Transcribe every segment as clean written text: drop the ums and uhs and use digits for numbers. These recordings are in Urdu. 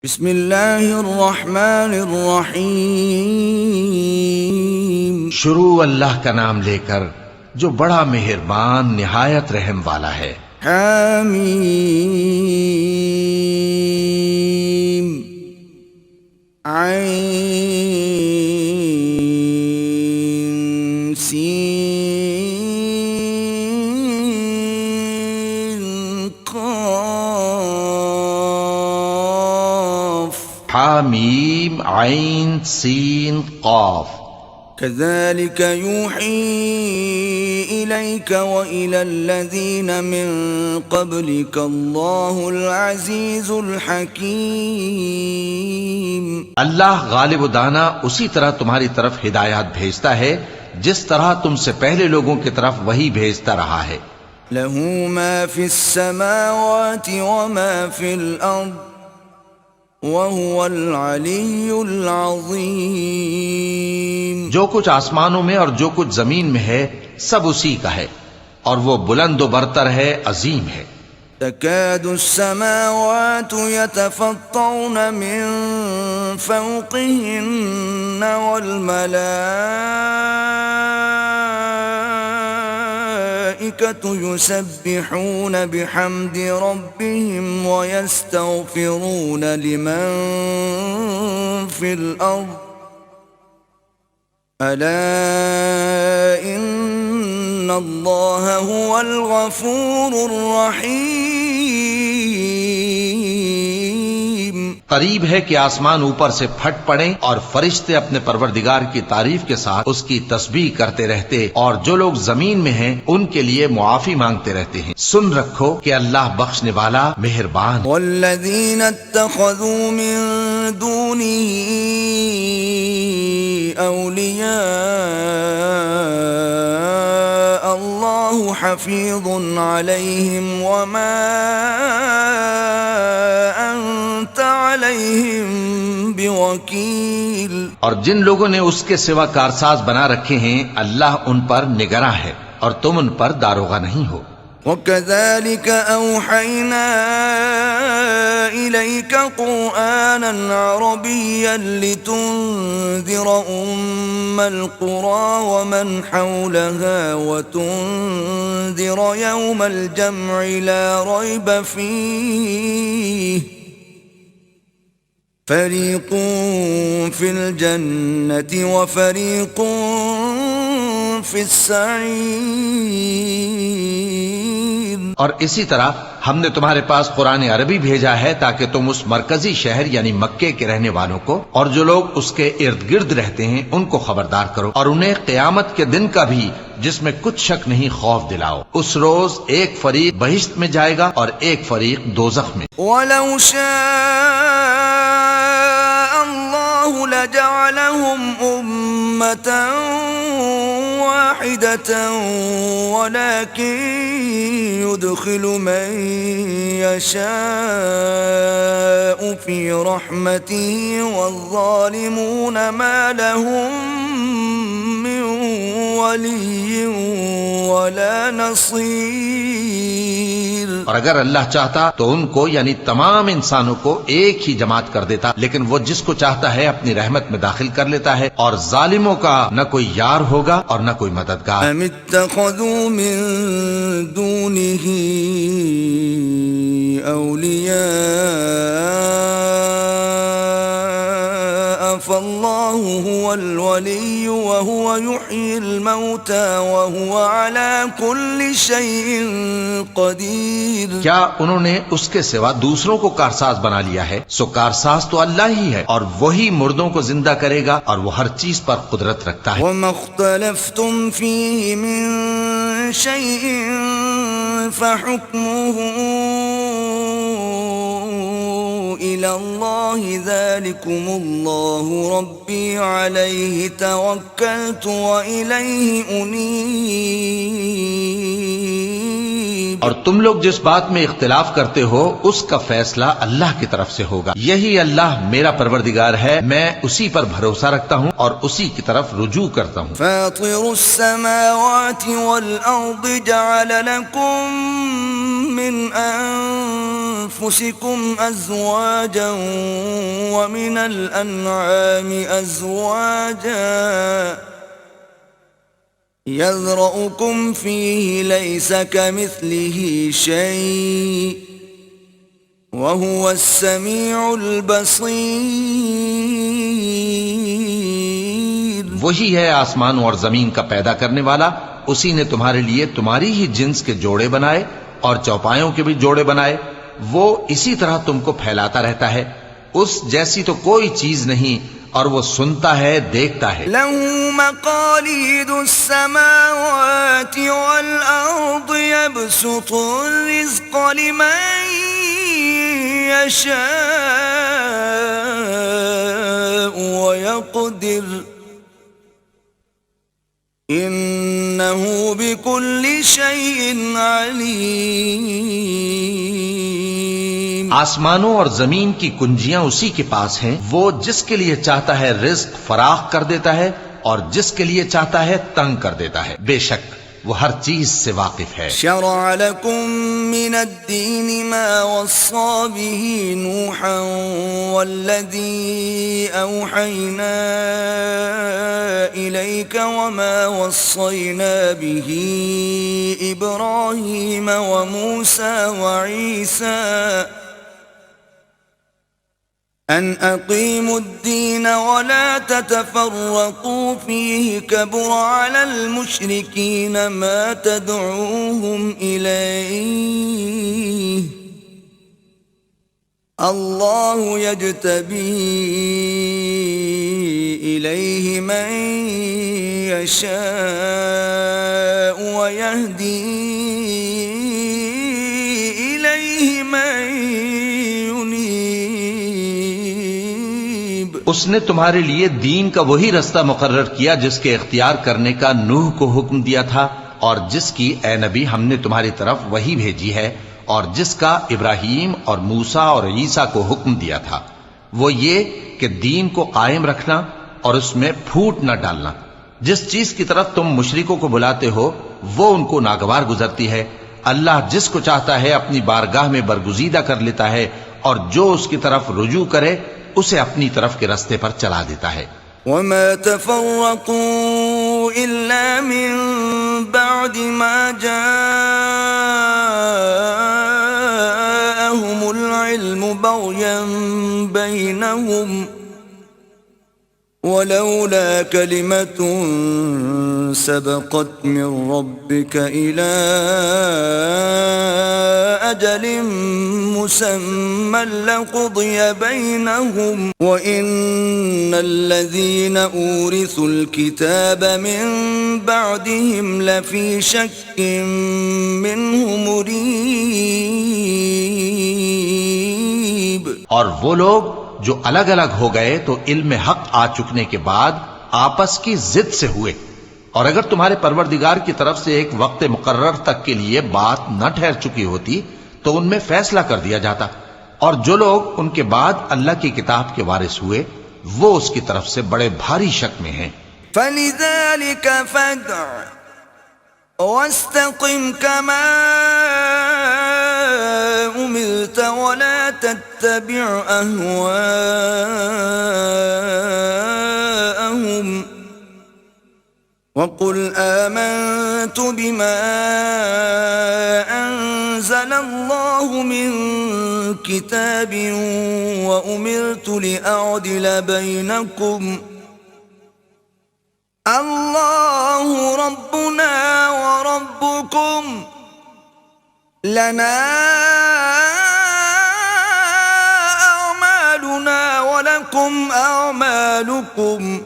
بسم اللہ الرحمن الرحیم۔ شروع اللہ کا نام لے کر جو بڑا مہربان نہایت رحم والا ہے۔ حامیم عین سین قاف۔ حامیم عین سین قاف۔ كذلك يوحي إليك وإلى الذين من قبلك الله العزيز الحكيم۔ اللہ غالب و دانا اسی طرح تمہاری طرف ہدایات بھیجتا ہے جس طرح تم سے پہلے لوگوں کی طرف وہی بھیجتا رہا ہے۔ له ما في السماوات وما في الأرض وهو العلي العظيم۔ جو کچھ آسمانوں میں اور جو کچھ زمین میں ہے سب اسی کا ہے اور وہ بلند و برتر ہے، عظیم ہے۔ تكاد السماوات يتفطرن من فوقهن والملائكة يسبحون بحمد ربهم ويستغفرون لمن في الأرض ألا إن الله هو الغفور الرحيم۔ قریب ہے کہ آسمان اوپر سے پھٹ پڑیں اور فرشتے اپنے پروردگار کی تعریف کے ساتھ اس کی تسبیح کرتے رہتے اور جو لوگ زمین میں ہیں ان کے لیے معافی مانگتے رہتے ہیں۔ سن رکھو کہ اللہ بخشنے والا مہربان۔ والذين اتخذوا من دونه أولياء الله حفيظ عليهم وما أنت عليهم بوكيل۔ اور جن لوگوں نے اس کے سوا کارساز بنا رکھے ہیں اللہ ان پر نگراں ہے اور تم ان پر داروغہ نہیں ہو۔ وَكَذَلِكَ أَوْحَيْنَا إِلَيْكَ قُرْآنًا عَرَبِيًّا لِتُنذِرَ أُمَّ الْقُرَى وَمَنْ حَوْلَهَا وَتُنذِرَ يَوْمَ الْجَمْعِ لَا رَيْبَ فِيهِ فَرِيقٌ فِي الْجَنَّةِ وَفَرِيقٌ فِي السَّعِيرِ۔ اور اسی طرح ہم نے تمہارے پاس قرآن عربی بھیجا ہے تاکہ تم اس مرکزی شہر یعنی مکے کے رہنے والوں کو اور جو لوگ اس کے ارد گرد رہتے ہیں ان کو خبردار کرو اور انہیں قیامت کے دن کا بھی جس میں کچھ شک نہیں خوف دلاؤ۔ اس روز ایک فریق بہشت میں جائے گا اور ایک فریق دوزخ میں۔ وَلَوْ شَاءَ اللَّهُ لَجَعَلَهُمْ أُمَّةً واحدة ولكن يدخل من يشاء في رحمته والظالمون ما لهم من ولي ولا نصير۔ اور اگر اللہ چاہتا تو ان کو یعنی تمام انسانوں کو ایک ہی جماعت کر دیتا، لیکن وہ جس کو چاہتا ہے اپنی رحمت میں داخل کر لیتا ہے اور ظالموں کا نہ کوئی یار ہوگا اور نہ کوئی مددگار۔ ام اتخذوا من دونه اولیاء فالله هو الولي وهو يحيي الموتى وهو على كل شيء قدير۔ کیا انہوں نے اس کے سوا دوسروں کو کارساز بنا لیا ہے؟ سو کارساز تو اللہ ہی ہے اور وہی مردوں کو زندہ کرے گا اور وہ ہر چیز پر قدرت رکھتا ہے۔ وما اختلفتم فيه من شيء فحكمه إلى الله ذلكم الله ربي عليه توكلت وإليه أنيب۔ اور تم لوگ جس بات میں اختلاف کرتے ہو اس کا فیصلہ اللہ کی طرف سے ہوگا. یہی اللہ میرا پروردگار ہے، میں اسی پر بھروسہ رکھتا ہوں اور اسی کی طرف رجوع کرتا ہوں. فاطر السماوات والأرض جعل لكم من أنفسكم أزواجا ومن الأنعام أزواجا يذرأكم فيه ليس كمثله شيء وهو السميع البصير. وہی ہے آسمانوں اور زمین کا پیدا کرنے والا، اسی نے تمہارے لیے تمہاری ہی جنس کے جوڑے بنائے اور چوپایوں کے بھی جوڑے بنائے. وہ اسی طرح تم کو پھیلاتا رہتا ہے، اس جیسی تو کوئی چیز نہیں، اور وہ سنتا ہے، دیکھتا ہے. له مقاليد السماوات والأرض يبسط الرزق لمن يشاء ويقدر إنه بكل شيء عليم. آسمانوں اور زمین کی کنجیاں اسی کے پاس ہیں، وہ جس کے لیے چاہتا ہے رزق فراخ کر دیتا ہے اور جس کے لیے چاہتا ہے تنگ کر دیتا ہے. بے شک وہ ہر چیز سے واقف ہے. شرع لكم من الدين ما وصى به نوحا والذي أوحينا إليك وما وصينا به إبراهيم وموسى وعيسى أن أقيموا الدين ولا تتفرقوا فيه كبر على المشركين ما تدعوهم إليه الله يجتبي إليه من يشاء ويهدي إليه من اس نے تمہارے لیے دین کا وہی رستہ مقرر کیا جس کے اختیار کرنے کا نوح کو حکم دیا تھا، اور جس کی اے نبی ہم نے تمہاری طرف وہی بھیجی ہے، اور جس کا ابراہیم اور موسیٰ اور عیسیٰ کو حکم دیا تھا، وہ یہ کہ دین کو قائم رکھنا اور اس میں پھوٹ نہ ڈالنا. جس چیز کی طرف تم مشرکوں کو بلاتے ہو وہ ان کو ناگوار گزرتی ہے. اللہ جس کو چاہتا ہے اپنی بارگاہ میں برگزیدہ کر لیتا ہے، اور جو اس کی طرف رجوع کرے اسے اپنی طرف کے رستے پر چلا دیتا ہے. وما تفرقوا إلا من بعد ما جاءهم العلم بغيا بينهم ولولا كلمة سبقت من ربك إلى أجل مسمى لقضي بينهم وإن الذين أورثوا الكتاب من بعدهم لفي شك منه مريب. اور وہ لوگ جو الگ الگ ہو گئے تو علم حق آ چکنے کے بعد آپس کی ضد سے ہوئے، اور اگر تمہارے پروردگار کی طرف سے ایک وقت مقرر تک کے لیے بات نہ ٹھہر چکی ہوتی تو ان میں فیصلہ کر دیا جاتا. اور جو لوگ ان کے بعد اللہ کی کتاب کے وارث ہوئے وہ اس کی طرف سے بڑے بھاری شک میں ہیں. فلذلك فادع واستقم كما أمرت ولا تتبع أهواءهم وقل آمنت بما أنزل الله من كتاب وأمرت لأعدل بينكم الله ربنا وربكم لنا أعمالنا ولكم أعمالكم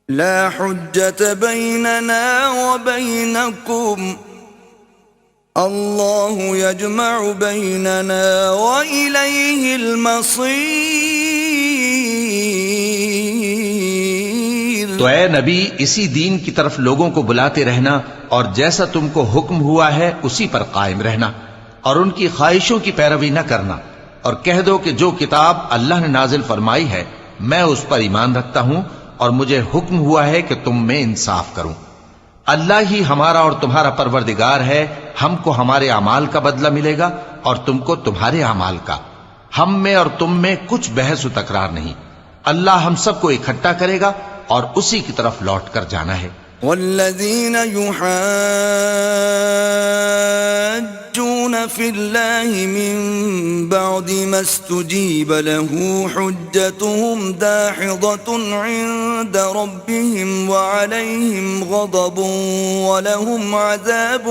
لا حجة بيننا وبينكم الله يجمع بيننا وإليه المصير. تو اے نبی اسی دین کی طرف لوگوں کو بلاتے رہنا اور جیسا تم کو حکم ہوا ہے اسی پر قائم رہنا اور ان کی خواہشوں کی پیروی نہ کرنا اور کہہ دو کہ جو کتاب اللہ نے نازل فرمائی ہے میں اس پر ایمان رکھتا ہوں اور مجھے حکم ہوا ہے کہ تم میں انصاف کروں اللہ ہی ہمارا اور تمہارا پروردگار ہے ہم کو ہمارے اعمال کا بدلہ ملے گا اور تم کو تمہارے اعمال کا ہم میں اور تم میں کچھ بحث و تکرار نہیں اللہ ہم سب کو اکٹھا کرے گا اور اسی کی طرف لوٹ کر جانا ہے والذین یحاجون فی اللہ من بعد ما استجیب له حجتهم داحضة عند ربهم وعلیہم غضب ولهم عذاب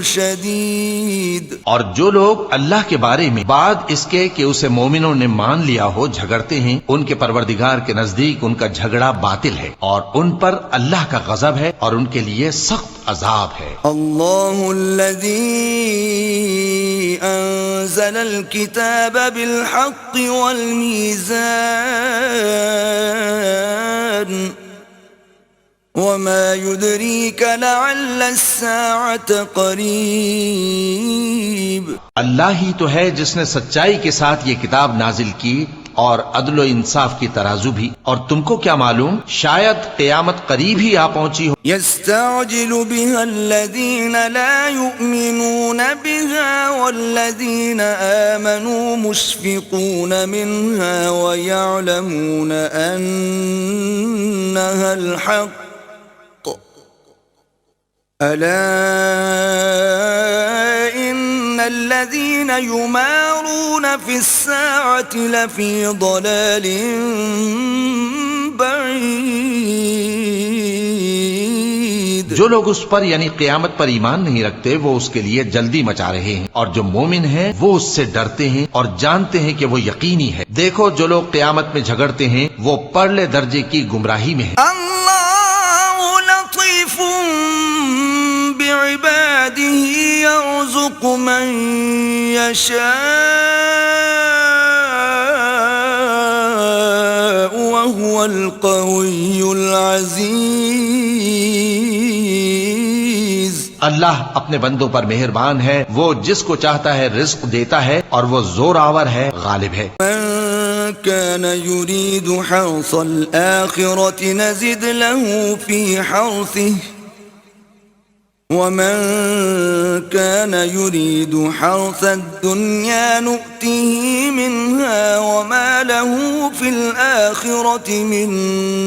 شدید اور جو لوگ اللہ کے بارے میں بعد اس کے کہ اسے مومنوں نے مان لیا ہو جھگڑتے ہیں ان کے پروردگار کے نزدیک ان کا جھگڑا باطل ہے اور ان پر اللہ کا غضب ہے اور ان کے لیے سخت عذاب ہے اللہ الذی انزل الكتاب بالحق والمیزان وما يدريك لعل الساعة قريب اللہ ہی تو ہے جس نے سچائی کے ساتھ یہ کتاب نازل کی اور عدل و انصاف کی ترازو بھی اور تم کو کیا معلوم شاید قیامت قریب ہی آ پہنچی ہو يستعجل بها الذين لا يؤمنون بها والذين آمنوا مشفقون منها ويعلمون أنها الحق ألا إن الذين يمارون في الساعة لفي ضلال بعيد جو لوگ اس پر یعنی قیامت پر ایمان نہیں رکھتے وہ اس کے لیے جلدی مچا رہے ہیں اور جو مومن ہیں وہ اس سے ڈرتے ہیں اور جانتے ہیں کہ وہ یقینی ہے دیکھو جو لوگ قیامت میں جھگڑتے ہیں وہ پرلے درجے کی گمراہی میں ہیں اللہ لطیف بعباده يرزق من يشاء وهو القوي العزيز اللہ اپنے بندوں پر مہربان ہے وہ جس کو چاہتا ہے رزق دیتا ہے اور وہ زور آور ہے غالب ہے من كان يريد حرث الآخرة نزد له في حرثه ومن كان يريد حرث الدنيا نؤته منها وما له في الآخرة من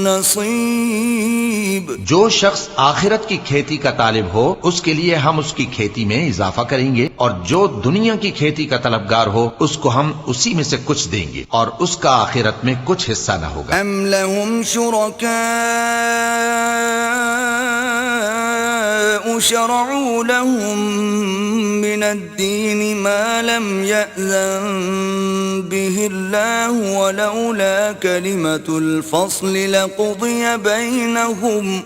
نصيب جو شخص آخرت کی کھیتی کا طالب ہو اس کے لیے ہم اس کی کھیتی میں اضافہ کریں گے اور جو دنیا کی کھیتی کا طلبگار ہو اس کو ہم اسی میں سے کچھ دیں گے اور اس کا آخرت میں کچھ حصہ نہ ہوگا ام لهم شركاء شرعوا لهم من الدين ما لم يأذن به الله ولولا كلمة الفصل لقضي بينهم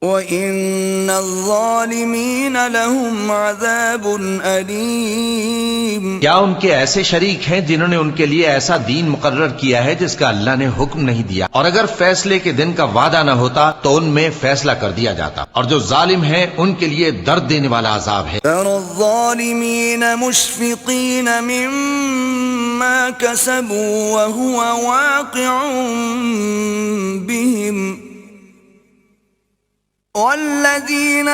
وَإِنَّ الظَّالِمِينَ لَهُمْ عَذَابٌ أَلِيمٌ کیا ان کے ایسے شریک ہیں جنہوں نے ان کے لیے ایسا دین مقرر کیا ہے جس کا اللہ نے حکم نہیں دیا اور اگر فیصلے کے دن کا وعدہ نہ ہوتا تو ان میں فیصلہ کر دیا جاتا اور جو ظالم ہیں ان کے لیے درد دینے والا عذاب ہے تَرَى الظَّالِمِينَ مُشْفِقِينَ مِمَّا كَسَبُوا وَهُوَ وَاقِعٌ بِهِمْ والذين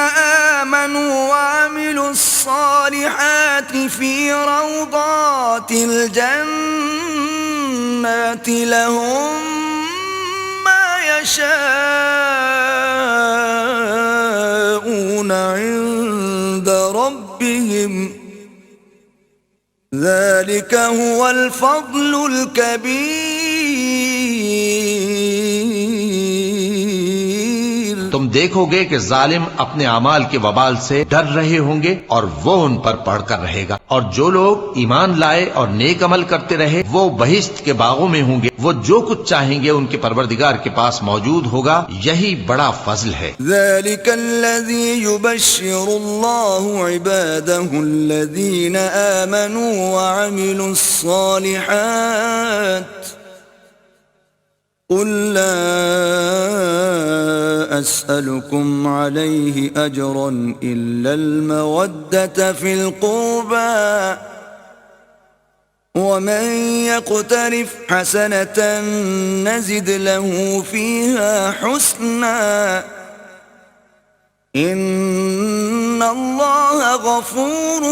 آمنوا وعملوا الصالحات في روضات الجنات لهم ما يشاءون عند ربهم ذلك هو الفضل الكبير تم دیکھو گے کہ ظالم اپنے اعمال کے وبال سے ڈر رہے ہوں گے اور وہ ان پر پڑھ کر رہے گا اور جو لوگ ایمان لائے اور نیک عمل کرتے رہے وہ بہشت کے باغوں میں ہوں گے وہ جو کچھ چاہیں گے ان کے پروردگار کے پاس موجود ہوگا یہی بڑا فضل ہے ذلك الذي يبشر الله عباده الذين آمنوا وعملوا الصالحات قل لا أسألكم عليه أجرا إلا المودة في القربى ومن يقترف حسنة نزد له فيها حسنا إن الله غفور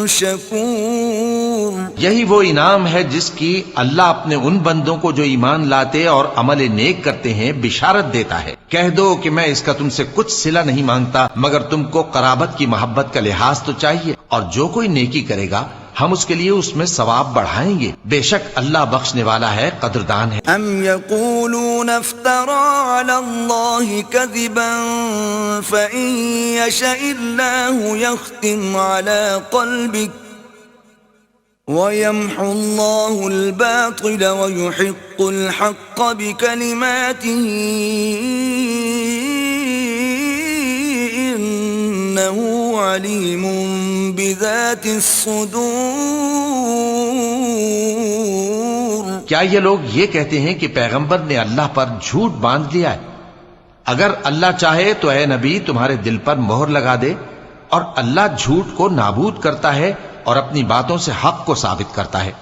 شکور. یہی وہ انعام ہے جس کی اللہ اپنے ان بندوں کو جو ایمان لاتے اور عمل نیک کرتے ہیں بشارت دیتا ہے. کہہ دو کہ میں اس کا تم سے کچھ صلہ نہیں مانگتا مگر تم کو قرابت کی محبت کا لحاظ تو چاہیے، اور جو کوئی نیکی کرے گا ہم اس کے لیے اس میں ثواب بڑھائیں گے. بے شک اللہ بخشنے والا ہے، قدردان ہے. ام یقولون افترى على الله كذبا فإن يشاء الله يختم على قلبك ويمحو الله الباطل ويحق الحق بكلماته إنه علیم بذات الصدور. کیا یہ لوگ یہ کہتے ہیں کہ پیغمبر نے اللہ پر جھوٹ باندھ لیا ہے؟ اگر اللہ چاہے تو اے نبی تمہارے دل پر مہر لگا دے، اور اللہ جھوٹ کو نابود کرتا ہے اور اپنی باتوں سے حق کو ثابت کرتا ہے.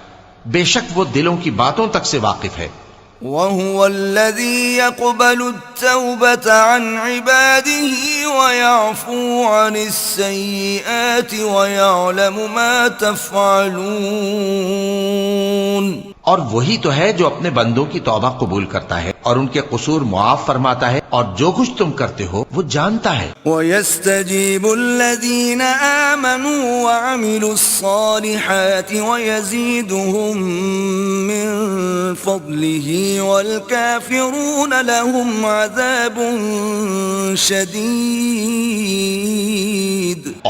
بے شک وہ دلوں کی باتوں تک سے واقف ہے. وَهُوَ الَّذِي يَقْبَلُ التَّوْبَةَ عَنْ عِبَادِهِ وَيَعْفُو عَنِ السَّيِّئَاتِ وَيَعْلَمُ مَا تَفْعَلُونَ. اور وہی تو ہے جو اپنے بندوں کی توبہ قبول کرتا ہے اور ان کے قصور معاف فرماتا ہے، اور جو کچھ تم کرتے ہو وہ جانتا ہے. وَيَسْتَجِيبُ الَّذِينَ آمَنُوا وَعَمِلُوا الصَّالِحَاتِ وَيَزِيدُهُم مِّن فَضْلِهِ وَالْكَافِرُونَ لَهُمْ عَذَابٌ شَدِيدٌ.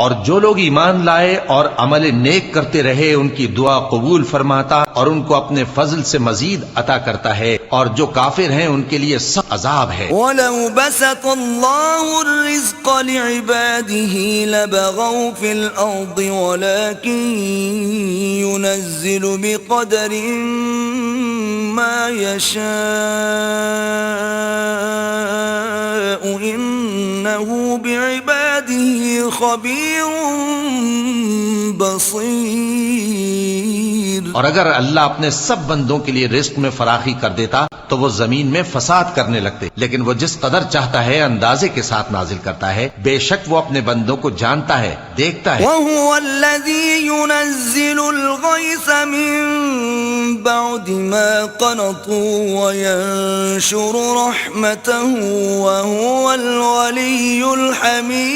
اور جو لوگ ایمان لائے اور عمل نیک کرتے رہے ان کی دعا قبول فرماتا اور ان کو اپنے فضل سے مزید عطا کرتا ہے، اور جو کافر ہیں ان کے لیے سخت عذاب ہے. وَلَوْ بَسَطَ اللَّهُ الرِّزْقَ لِعِبَادِهِ لَبَغَوْا فِي الْأَرْضِ وَلَكِن يُنَزِّلُ بِقَدَرٍ مَا يَشَاءُ إِنَّهُ بِعِبَادِهِ خَبِيرٌ بَصِيرٌ. اور اگر اللہ اپنے سب بندوں کے لیے رزق میں فراخی کر دیتا تو وہ زمین میں فساد کرنے لگتے، لیکن وہ جس قدر چاہتا ہے اندازے کے ساتھ نازل کرتا ہے. بے شک وہ اپنے بندوں کو جانتا ہے، دیکھتا ہے. وَهُوَ الَّذِي يُنَزِّلُ الْغَيْثَ مِن بَعْدِ مَا قَنَطُوا وَيَنشُرُ رَحْمَتَهُ وَهُوَ الْوَلِيُّ الْحَمِيدُ.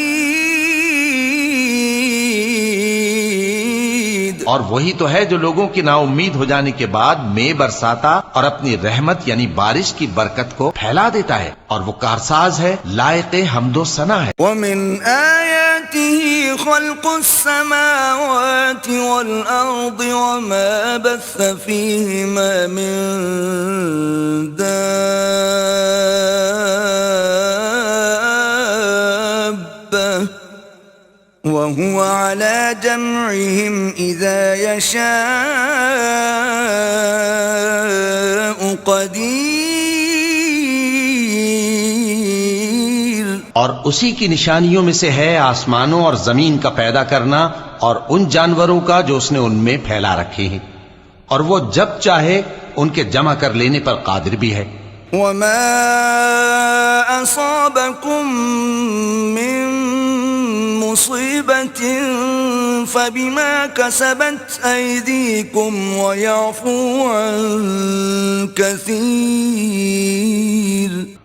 اور وہی تو ہے جو لوگوں کی نا امید ہو جانے کے بعد میں برساتا اور اپنی رحمت یعنی بارش کی برکت کو پھیلا دیتا ہے، اور وہ کارساز ہے، لائق حمد و ثنا ہے. وَمِنْ آيَاتِهِ خَلْقُ السَّمَاوَاتِ وَالْأَرْضِ وَمَا بَثَّ فِيهِمَا مِن دَابَّةٍ وَهُوَ عَلَى جَمْعِهِمْ إِذَا يَشَاءُ قَدِيرٌ. اور اسی کی نشانیوں میں سے ہے آسمانوں اور زمین کا پیدا کرنا اور ان جانوروں کا جو اس نے ان میں پھیلا رکھے ہیں، اور وہ جب چاہے ان کے جمع کر لینے پر قادر بھی ہے. وَمَا أَصَابَكُم مِّن مُّصِيبَةٍ فَبِمَا كَسَبَتْ أَيْدِيكُمْ وَيَعْفُو عَن كَثِيرٍ.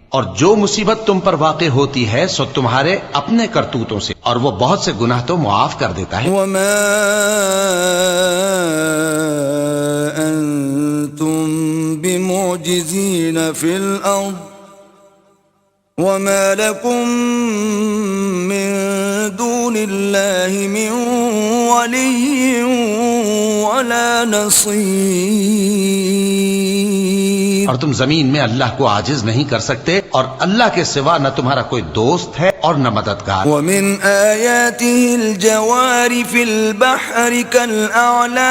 اور جو مصیبت تم پر واقع ہوتی ہے سو تمہارے اپنے کرتوتوں سے، اور وہ بہت سے گناہ تو معاف کر دیتا ہے. وَمَا أَنتُم بِمُعْجِزِينَ فِي الْأَرْضِ وَمَا لَكُم مِّن دُونِ اللَّهِ مِن وَلِيٍّ وَلَا نَصِيرٍ. اور تم زمین میں اللہ کو عاجز نہیں کر سکتے، اور اللہ کے سوا نہ تمہارا کوئی دوست ہے اور نہ مددگار. وَمِنْ آيَاتِهِ الْجَوَارِ فِي الْبَحْرِ كَالْأَعْلَامِ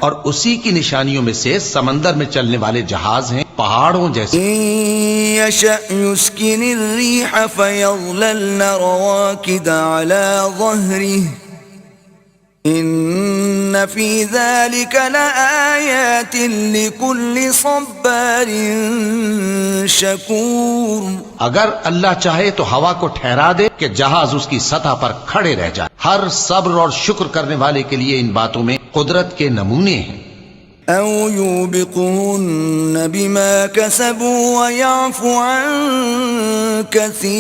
اور اسی کی نشانیوں میں سے سمندر میں چلنے والے جہاز ہیں پہاڑوں جیسے. إن يشأ يسكن الريح فيظللن رواكد على ظهره إن في ذلك لآيات لكل صبار شكور. اگر اللہ چاہے تو ہوا کو ٹھہرا دے کہ جہاز اس کی سطح پر کھڑے رہ جائے. ہر صبر اور شکر کرنے والے کے لیے ان باتوں میں قدرت کے نمونے ہیں. أو يوبقهن بما كسبوا ويعفو عن كثير.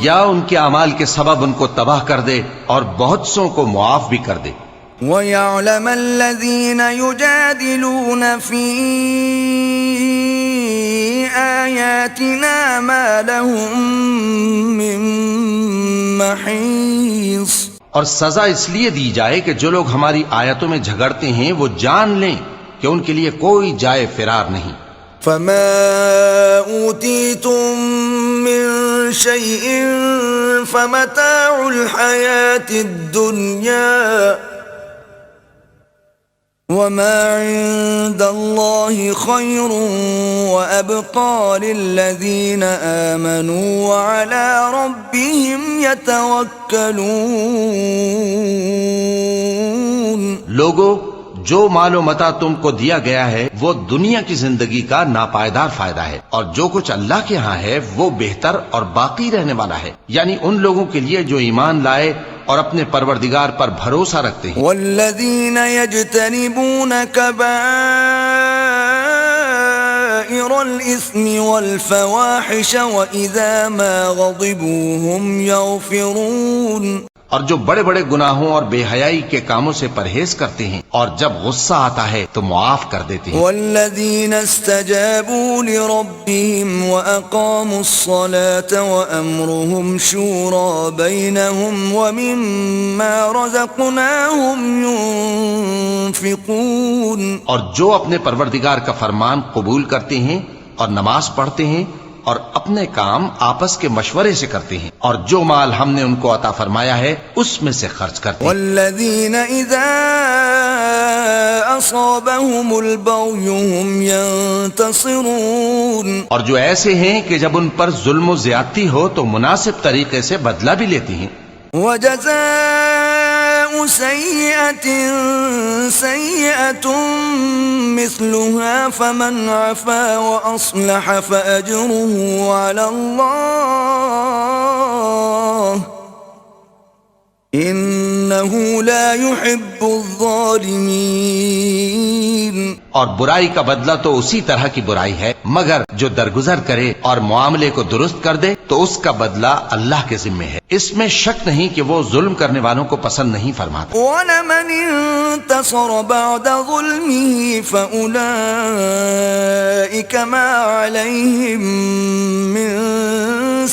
یا ان کے اعمال کے سبب ان کو تباہ کر دے اور بہت سوں کو معاف بھی کر دے. وَيَعْلَمَ الَّذِينَ يُجَادِلُونَ فِي آيَاتِنَا مَا لَهُم مِّن مَّحِيصٍ. اور سزا اس لیے دی جائے کہ جو لوگ ہماری آیتوں میں جھگڑتے ہیں وہ جان لیں کہ ان کے لیے کوئی جائے فرار نہیں. فَمَا أُوتِيتُم مِّن شَيْءٍ فَمَتَاعُ الْحَيَاةِ الدُّنْيَا وَمَا عِندَ اللَّهِ خَيْرٌ وَأَبْقَىٰ لِلَّذِينَ آمَنُوا وَعَلَىٰ رَبِّهِمْ يَتَوَكَّلُونَ. لوگو، جو مال و متاع تم کو دیا گیا ہے وہ دنیا کی زندگی کا ناپائیدار فائدہ ہے، اور جو کچھ اللہ کے ہاں ہے وہ بہتر اور باقی رہنے والا ہے، یعنی ان لوگوں کے لیے جو ایمان لائے اور اپنے پروردگار پر بھروسہ رکھتے ہیں. والذین یجتنبون کبائر الاسم والفواحش واذا ما غضبوا هم یغفرون. اور جو بڑے بڑے گناہوں اور بے حیائی کے کاموں سے پرہیز کرتے ہیں اور جب غصہ آتا ہے تو معاف کر دیتے ہیں. والذین استجابوا لربهم واقاموا الصلاة وامرهم شورى بینهم ومما رزقناهم ينفقون. اور جو اپنے پروردگار کا فرمان قبول کرتے ہیں اور نماز پڑھتے ہیں اور اپنے کام آپس کے مشورے سے کرتے ہیں، اور جو مال ہم نے ان کو عطا فرمایا ہے اس میں سے خرچ کرتے ہیں. والذین اذا اصابهم البغی هم ينتصرون. اور جو ایسے ہیں کہ جب ان پر ظلم و زیادتی ہو تو مناسب طریقے سے بدلہ بھی لیتی ہیں. وجزاء سیئة سیئة مثلها فمن عفا وأصلح فأجره على الله إنه لا يحب الظالمين. اور برائی کا بدلہ تو اسی طرح کی برائی ہے، مگر جو درگزر کرے اور معاملے کو درست کر دے تو اس کا بدلہ اللہ کے ذمے ہے. اس میں شک نہیں کہ وہ ظلم کرنے والوں کو پسند نہیں فرماتا. وَلَمَنِ انتصر بعد ظلمه فأولئك ما عليهم من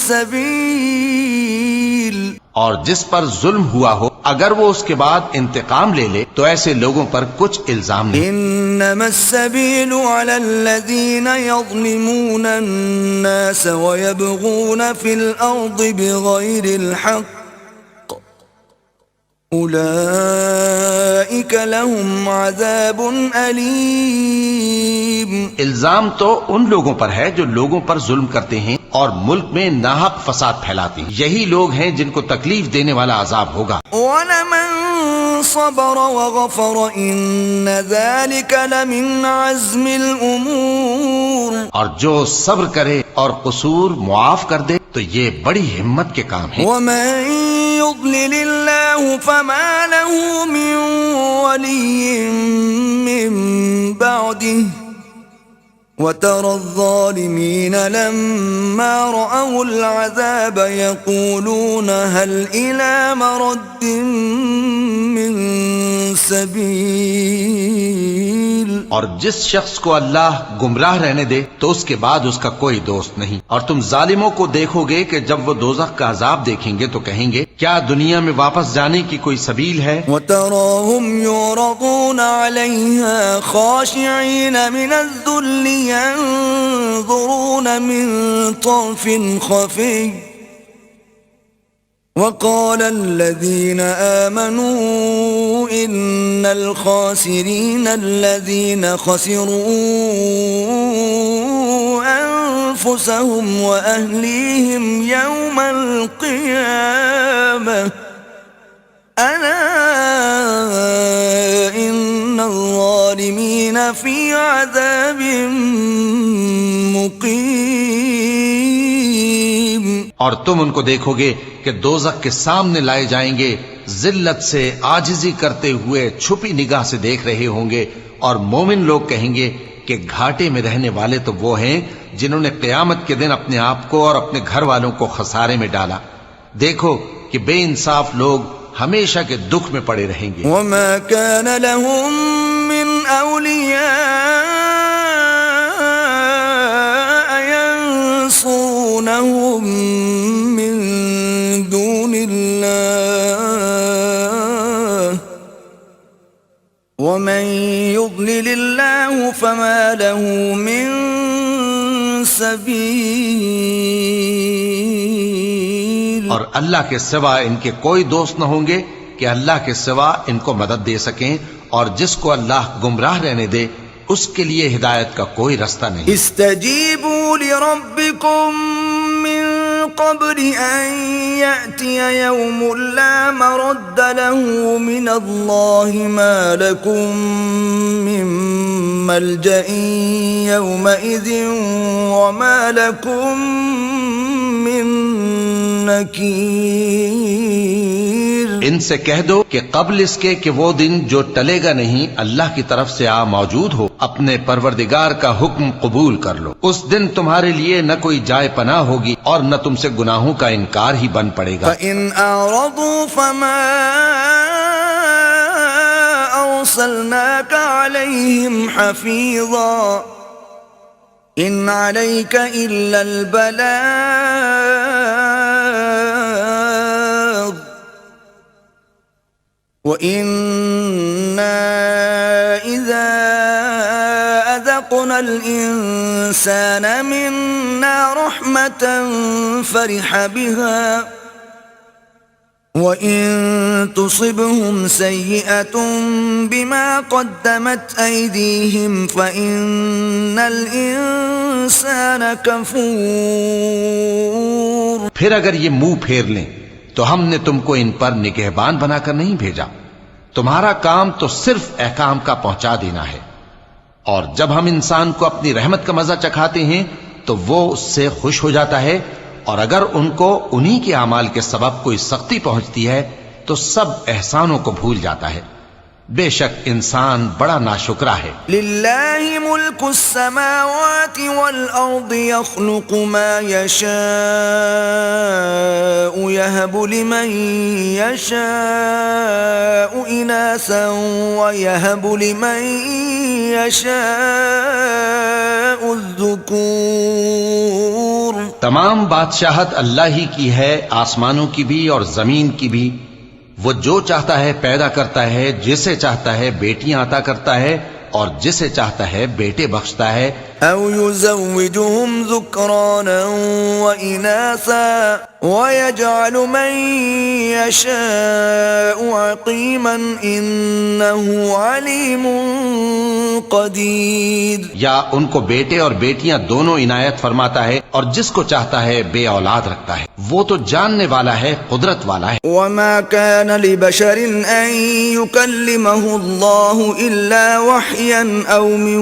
سبيل. اور جس پر ظلم ہوا ہو اگر وہ اس کے بعد انتقام لے لے تو ایسے لوگوں پر کچھ الزام نہیں. انما السبيل على الذين يظلمون الناس ويبغون في الارض بغير الحق اولئك لهم عذاب الیم. الزام تو ان لوگوں پر ہے جو لوگوں پر ظلم کرتے ہیں اور ملک میں ناحق فساد پھیلاتے ہیں، یہی لوگ ہیں جن کو تکلیف دینے والا عذاب ہوگا. وَلَمَن صَبَرَ وَغَفَرَ إِنَّ ذَلِكَ لَمِنْ عَزْمِ الْأُمُورِ. اور جو صبر کرے اور قصور معاف کر دے تو یہ بڑی ہمت کے کام ہے. وَمَن يُضْلِلِ اللَّهُ فَمَا لَهُ مِن وَلِيٍّ مِّن بَعْدِهِ وَتَرَى الظَّالِمِينَ لَمَّا رَأَوُا الْعَذَابَ يَقُولُونَ هَلْ إِلَى مَرَدٍّ مِّن سَبِيلٍ. اور جس شخص کو اللہ گمراہ رہنے دے تو اس کے بعد اس کا کوئی دوست نہیں. اور تم ظالموں کو دیکھو گے کہ جب وہ دوزخ کا عذاب دیکھیں گے تو کہیں گے کیا دنیا میں واپس جانے کی کوئی سبیل ہے. وَتَرَاهُمْ يُعْرَضُونَ عَلَيْهَا خَاشِعِينَ مِنَ الذُّلِّ يَنظُرُونَ مِن طَرْفٍ خَفِيٍّ وقال الذين آمنوا إن الخاسرين الذين خسروا أنفسهم وأهليهم يوم القيامة ألا إن الظالمين في عذاب مقيم. اور تم ان کو دیکھو گے کہ دوزخ کے سامنے لائے جائیں گے، ذلت سے عاجزی کرتے ہوئے چھپی نگاہ سے دیکھ رہے ہوں گے، اور مومن لوگ کہیں گے کہ گھاٹے میں رہنے والے تو وہ ہیں جنہوں نے قیامت کے دن اپنے آپ کو اور اپنے گھر والوں کو خسارے میں ڈالا. دیکھو کہ بے انصاف لوگ ہمیشہ کے دکھ میں پڑے رہیں گے. وما كان لهم من أولياء ينصرونهم من دون الله ومن يضلل الله فما له من سبيل. اور اللہ کے سوا ان کے کوئی دوست نہ ہوں گے کہ اللہ کے سوا ان کو مدد دے سکیں، اور جس کو اللہ گمراہ رہنے دے اس کے لیے ہدایت کا کوئی رستہ نہیں. استجیبوا لربکم من قبل ان یأتی یوم لا مرد له من اللہ ما لکم من ملجأ یومئذ وما لکم من نکیر. ان سے کہہ دو کہ قبل اس کے کہ وہ دن جو ٹلے گا نہیں اللہ کی طرف سے موجود ہو، اپنے پروردگار کا حکم قبول کر لو. اس دن تمہارے لیے نہ کوئی جائے پناہ ہوگی اور نہ تم سے گناہوں کا انکار ہی بن پڑے گا. فَإِنْ أَعْرَضُوا فَمَا أَرْسَلْنَاكَ عَلَيْهِمْ حَفِيظًا إِنْ عَلَيْكَ إِلَّا الْبَلَاغُ وَإِنَّا إِذَا أَذَقْنَا الْإِنسَانَ مِنَّا رَحْمَةً فَرِحَ بِهَا وَإِن تُصِبْهُمْ سَيِّئَةٌ بِمَا قَدَّمَتْ أَيْدِيهِمْ فَإِنَّ الْإِنسَانَ كَفُورٌ. پھر اگر یہ منہ پھیر لیں تو ہم نے تم کو ان پر نگہبان بنا کر نہیں بھیجا. تمہارا کام تو صرف احکام کا پہنچا دینا ہے، اور جب ہم انسان کو اپنی رحمت کا مزہ چکھاتے ہیں تو وہ اس سے خوش ہو جاتا ہے، اور اگر ان کو انہی کے اعمال کے سبب کوئی سختی پہنچتی ہے تو سب احسانوں کو بھول جاتا ہے. بے شک انسان بڑا ناشکرا ہے. للہ ملک السماوات والارض يخلق ما يشاء يهب لمن يشاء اناثا ويهب لمن يشاء الذكور. تمام بادشاہت اللہ ہی کی ہے، آسمانوں کی بھی اور زمین کی بھی. وہ جو چاہتا ہے پیدا کرتا ہے، جسے چاہتا ہے بیٹیاں عطا کرتا ہے اور جسے چاہتا ہے بیٹے بخشتا ہے. او يزوجهم ذكرانا واناثا ويجعل من يشاء عقيما انه عليم قدیر. یا ان کو بیٹے اور بیٹیاں دونوں عنایت فرماتا ہے، اور جس کو چاہتا ہے بے اولاد رکھتا ہے. وہ تو جاننے والا ہے، قدرت والا ہے. وما كان لبشر ان يكلمه الله الا وحيا او من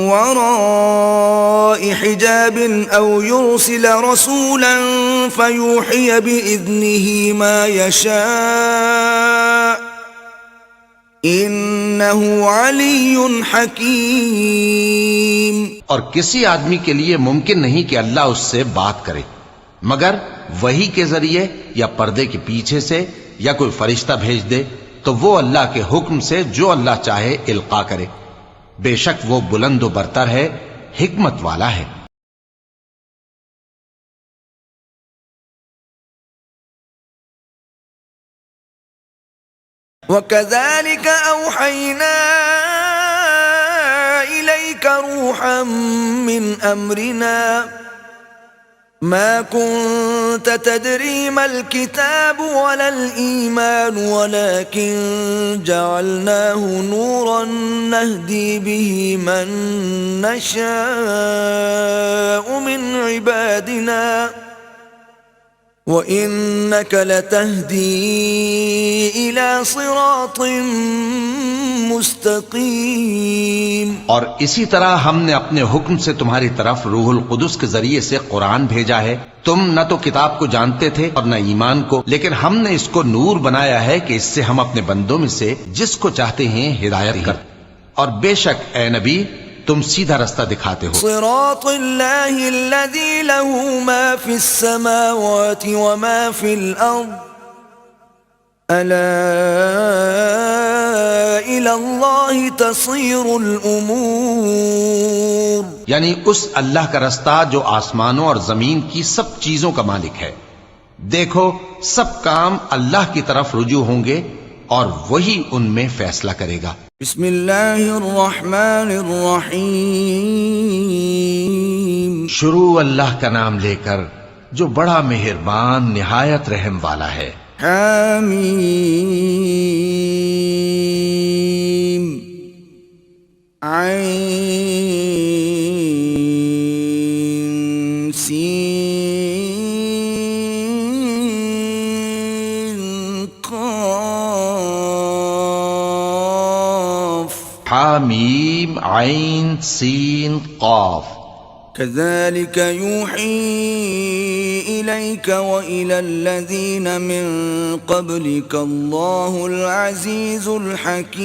وراء حجاب او يرسل رسولا فيوحي باذنه ما يشاء انه علی حکیم. اور کسی آدمی کے لیے ممکن نہیں کہ اللہ اس سے بات کرے مگر وحی کے ذریعے یا پردے کے پیچھے سے یا کوئی فرشتہ بھیج دے تو وہ اللہ کے حکم سے جو اللہ چاہے القا کرے. بے شک وہ بلند و برتر ہے، حکمت والا ہے. وَكَذَلِكَ أَوْحَيْنَا إِلَيْكَ رُوحًا مِّنْ أَمْرِنَا ما كنت تدري ما الكتاب ولا الإيمان ولكن جعلناه نورا نهدي به من نشاء من عبادنا وَإِنَّكَ لَتَهْدِي إِلَى صِرَاطٍ مُسْتَقِيمٍ۔ اور اسی طرح ہم نے اپنے حکم سے تمہاری طرف روح القدس کے ذریعے سے قرآن بھیجا ہے۔ تم نہ تو کتاب کو جانتے تھے اور نہ ایمان کو، لیکن ہم نے اس کو نور بنایا ہے کہ اس سے ہم اپنے بندوں میں سے جس کو چاہتے ہیں ہدایت کرتے، اور بے شک اے نبی تم سیدھا رستہ دکھاتے ہو۔ صراط اللہ الذی له ما فی السماوات وما فی الارض الا الی اللہ تصیر الامور، یعنی اس اللہ کا رستہ جو آسمانوں اور زمین کی سب چیزوں کا مالک ہے۔ دیکھو سب کام اللہ کی طرف رجوع ہوں گے اور وہی ان میں فیصلہ کرے گا۔ بسم اللہ الرحمن الرحیم، شروع اللہ کا نام لے کر جو بڑا مہربان نہایت رحم والا ہے۔ حامیم عین سین قاف، حامیم عین سین قاف۔ كذلك يوحي إليك وإلى الذين من قبلك الله العزيز الحكيم۔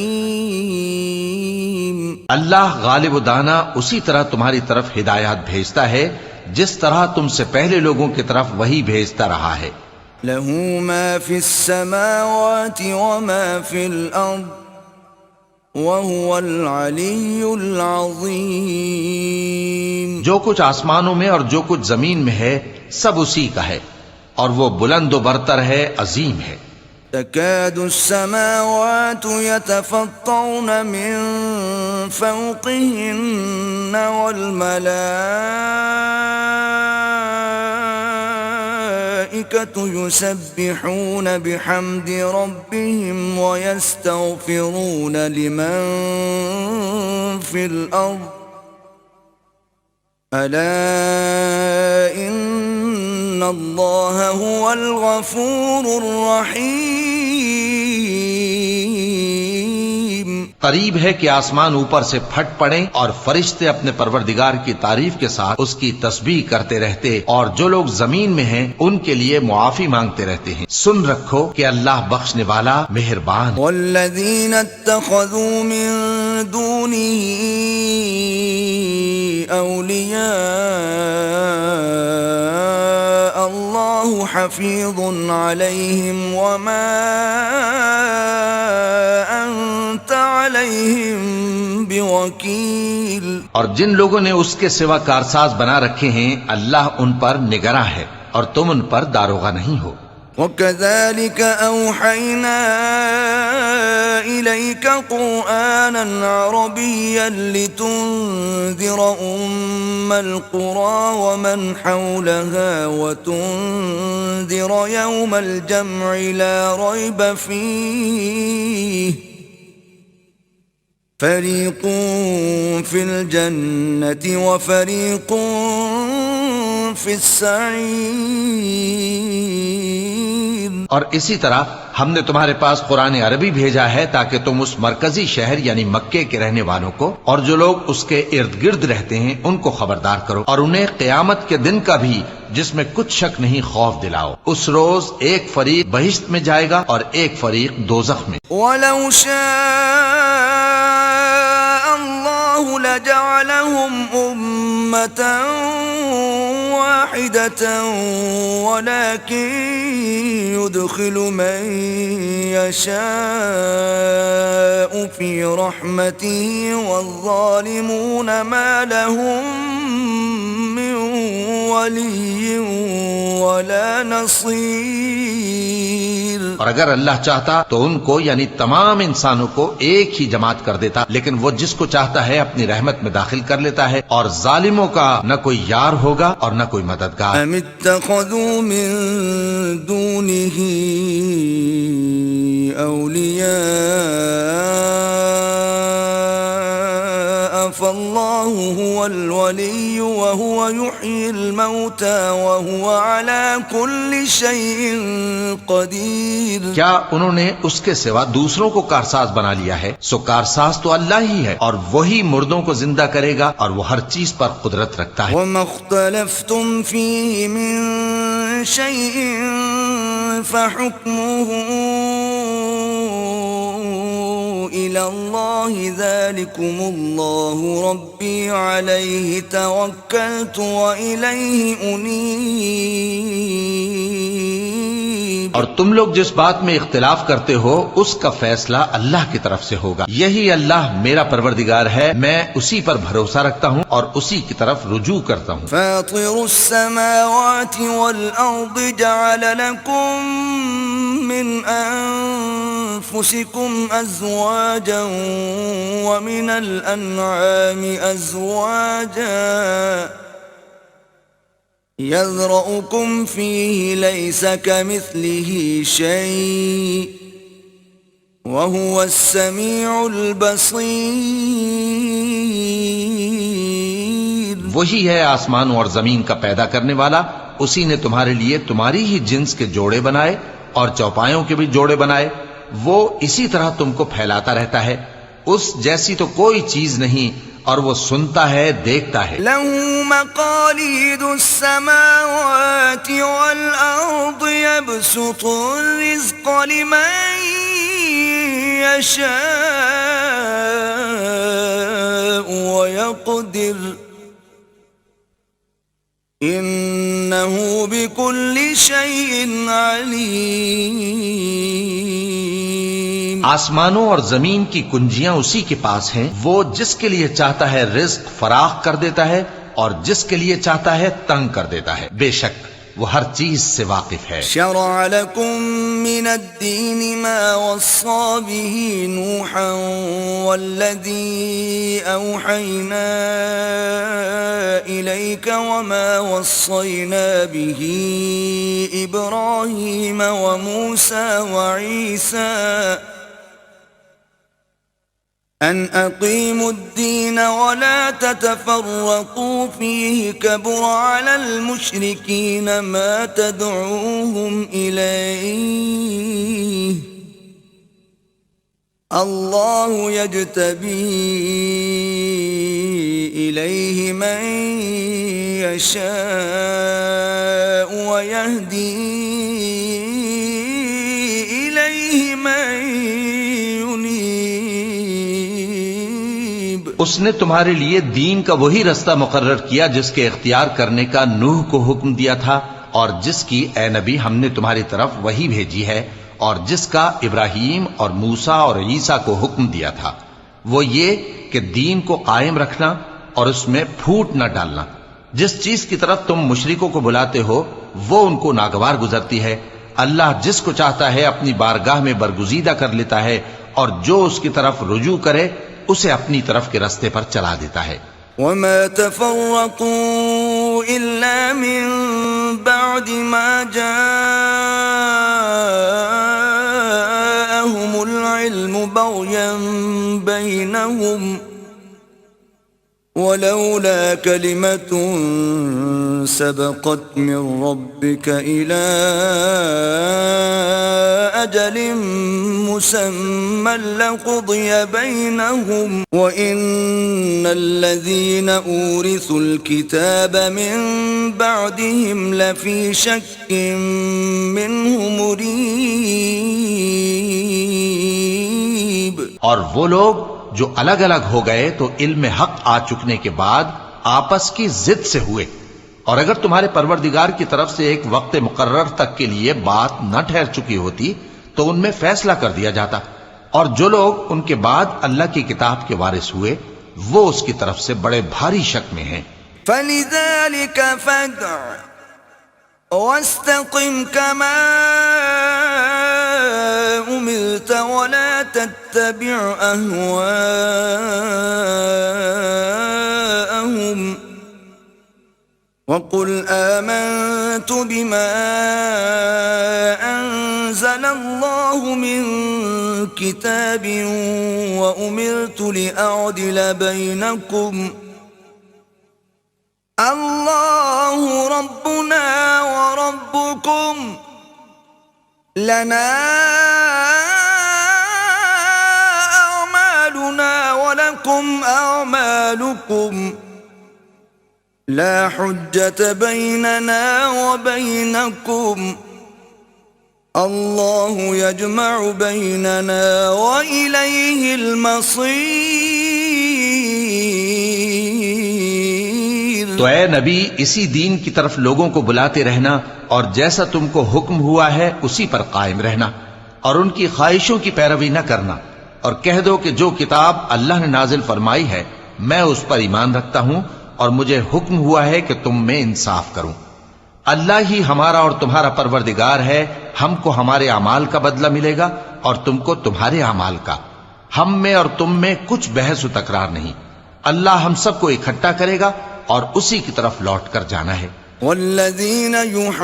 اللہ غالب و دانا اسی طرح تمہاری طرف ہدایات بھیجتا ہے جس طرح تم سے پہلے لوگوں کی طرف وہی بھیجتا رہا ہے۔ له ما في السماوات وما في الأرض وهو العلی العظیم۔ جو کچھ آسمانوں میں اور جو کچھ زمین میں ہے سب اسی کا ہے، اور وہ بلند و برتر ہے، عظیم ہے۔ تكاد السماوات يتفطرن من فوقهن والملائكة يسبحون بحمد ربهم ويستغفرون لمن في الأرض ألا إن الله هو الغفور الرحيم۔ قریب ہے کہ آسمان اوپر سے پھٹ پڑیں اور فرشتے اپنے پروردگار کی تعریف کے ساتھ اس کی تسبیح کرتے رہتے، اور جو لوگ زمین میں ہیں ان کے لیے معافی مانگتے رہتے ہیں۔ سن رکھو کہ اللہ بخشنے والا مہربان۔ والذین اتخذوا من دونه اولیاء اللہ حفیظ علیہم وما انت علیہم بوکیل۔ اور جن لوگوں نے اس کے سوا کارساز بنا رکھے ہیں اللہ ان پر نگراں ہے اور تم ان پر داروغہ نہیں ہو۔ وَكَذَلِكَ أَوْحَيْنَا إِلَيْكَ قُرْآنًا عَرَبِيًّا لِتُنذِرَ أُمَّ الْقُرَى وَمَنْ حَوْلَهَا وَتُنذِرَ يَوْمَ الْجَمْعِ لَا رَيْبَ فِيهِ فَرِيقٌ فِي الْجَنَّةِ وَفَرِيقٌ فِي السَّعِيرِ۔ اور اسی طرح ہم نے تمہارے پاس قرآن عربی بھیجا ہے تاکہ تم اس مرکزی شہر یعنی مکے کے رہنے والوں کو اور جو لوگ اس کے ارد گرد رہتے ہیں ان کو خبردار کرو، اور انہیں قیامت کے دن کا بھی جس میں کچھ شک نہیں خوف دلاؤ۔ اس روز ایک فریق بہشت میں جائے گا اور ایک فریق دوزخ میں۔ وَلَوْ شَاءَ اللَّهُ لَجَعَلَهُمْ أُمَّةً واحدة ولكن يدخل من يشاء في رحمته والظالمون ما لهم من ولي ولا نصير. اور اگر اللہ چاہتا تو ان کو یعنی تمام انسانوں کو ایک ہی جماعت کر دیتا، لیکن وہ جس کو چاہتا ہے اپنی رحمت میں داخل کر لیتا ہے، اور ظالموں کا نہ کوئی یار ہوگا اور نہ کوئی مددگار. ام اتخذوا من دونه اولیاء فالله هو الولي وهو يحيي الموتى وهو على كل شيء قدير. کیا انہوں نے اس کے سوا دوسروں کو کارساز بنا لیا ہے؟ سو کارساز تو اللہ ہی ہے، اور وہی مردوں کو زندہ کرے گا، اور وہ ہر چیز پر قدرت رکھتا ہے. وما اختلفتم فيه من شيء فحكمه إلى الله ذلكم الله ربي عليه توكلت وإليه أنيب. اور تم لوگ جس بات میں اختلاف کرتے ہو اس کا فیصلہ اللہ کی طرف سے ہوگا. یہی اللہ میرا پروردگار ہے، میں اسی پر بھروسہ رکھتا ہوں اور اسی کی طرف رجوع کرتا ہوں. فاطر السماوات والأرض جعل لكم من أنفسكم أزواجا ومن الأنعام أزواجا يذرأكم فيه ليس كمثله شيء وهو السميع البصير. وہی ہے آسمانوں اور زمین کا پیدا کرنے والا، اسی نے تمہارے لیے تمہاری ہی جنس کے جوڑے بنائے اور چوپایوں کے بھی جوڑے بنائے. وہ اسی طرح تم کو پھیلاتا رہتا ہے، اس جیسی تو کوئی چیز نہیں، اور وہ سنتا ہے، دیکھتا ہے. له مقاليد السماوات والأرض يبسط الرزق لمن يشاء ويقدر إنه بكل شيء عليم. آسمانوں اور زمین کی کنجیاں اسی کے پاس ہیں، وہ جس کے لیے چاہتا ہے رزق فراخ کر دیتا ہے اور جس کے لیے چاہتا ہے تنگ کر دیتا ہے. بے شک وہ ہر چیز سے واقف ہے. شرع لكم من الدين ما وصى به نوحا والذي أوحينا إليك وما وصينا به إبراهيم وموسى وعيسى أن أقيموا الدين ولا تتفرقوا فيه كبر على المشركين ما تدعوهم إليه الله يجتبي إليه من يشاء ويهدي إليه من اس نے تمہارے لیے دین کا وہی رستہ مقرر کیا جس کے اختیار کرنے کا نوح کو حکم دیا تھا، اور جس کی اے نبی ہم نے تمہاری طرف وہی بھیجی ہے، اور جس کا ابراہیم اور موسیٰ اور عیسیٰ کو حکم دیا تھا، وہ یہ کہ دین کو قائم رکھنا اور اس میں پھوٹ نہ ڈالنا. جس چیز کی طرف تم مشرکوں کو بلاتے ہو وہ ان کو ناگوار گزرتی ہے. اللہ جس کو چاہتا ہے اپنی بارگاہ میں برگزیدہ کر لیتا ہے، اور جو اس کی طرف رجوع کرے اسے اپنی طرف کے رستے پر چلا دیتا ہے. وما تفرقوا إلا من بعد ما جاءهم العلم بغيا بينهم ولولا كلمة سبقت من ربك إلى أجل مسمى لقضي بينهم وإن الذين أورثوا الكتاب من بعدهم لفي شك منه مريب. اور وہ لوگ جو الگ الگ ہو گئے تو علم حق آ چکنے کے بعد آپس کی ضد سے ہوئے، اور اگر تمہارے پروردگار کی طرف سے ایک وقت مقرر تک کے لیے بات نہ ٹھہر چکی ہوتی تو ان میں فیصلہ کر دیا جاتا. اور جو لوگ ان کے بعد اللہ کی کتاب کے وارث ہوئے وہ اس کی طرف سے بڑے بھاری شک میں ہیں. فلذلك فادع واستقم كما أمرت ولا تتبع أهواءهم وقل آمنت بما أنزل الله من كتاب وأمرت لأعدل بينكم الله ربنا وربكم لنا أعمالنا ولكم أعمالكم لا حجة بيننا وبينكم اللہ یجمع بیننا وإلیہ المصیر۔ تو اے نبی اسی دین کی طرف لوگوں کو بلاتے رہنا اور جیسا تم کو حکم ہوا ہے اسی پر قائم رہنا اور ان کی خواہشوں کی پیروی نہ کرنا، اور کہہ دو کہ جو کتاب اللہ نے نازل فرمائی ہے میں اس پر ایمان رکھتا ہوں اور مجھے حکم ہوا ہے کہ تم میں انصاف کروں۔ اللہ ہی ہمارا اور تمہارا پروردگار ہے، ہم کو ہمارے اعمال کا بدلہ ملے گا اور تم کو تمہارے اعمال کا، ہم میں اور تم میں کچھ بحث و تکرار نہیں۔ اللہ ہم سب کو اکٹھا کرے گا اور اسی کی طرف لوٹ کر جانا ہے۔ والذین یحاجون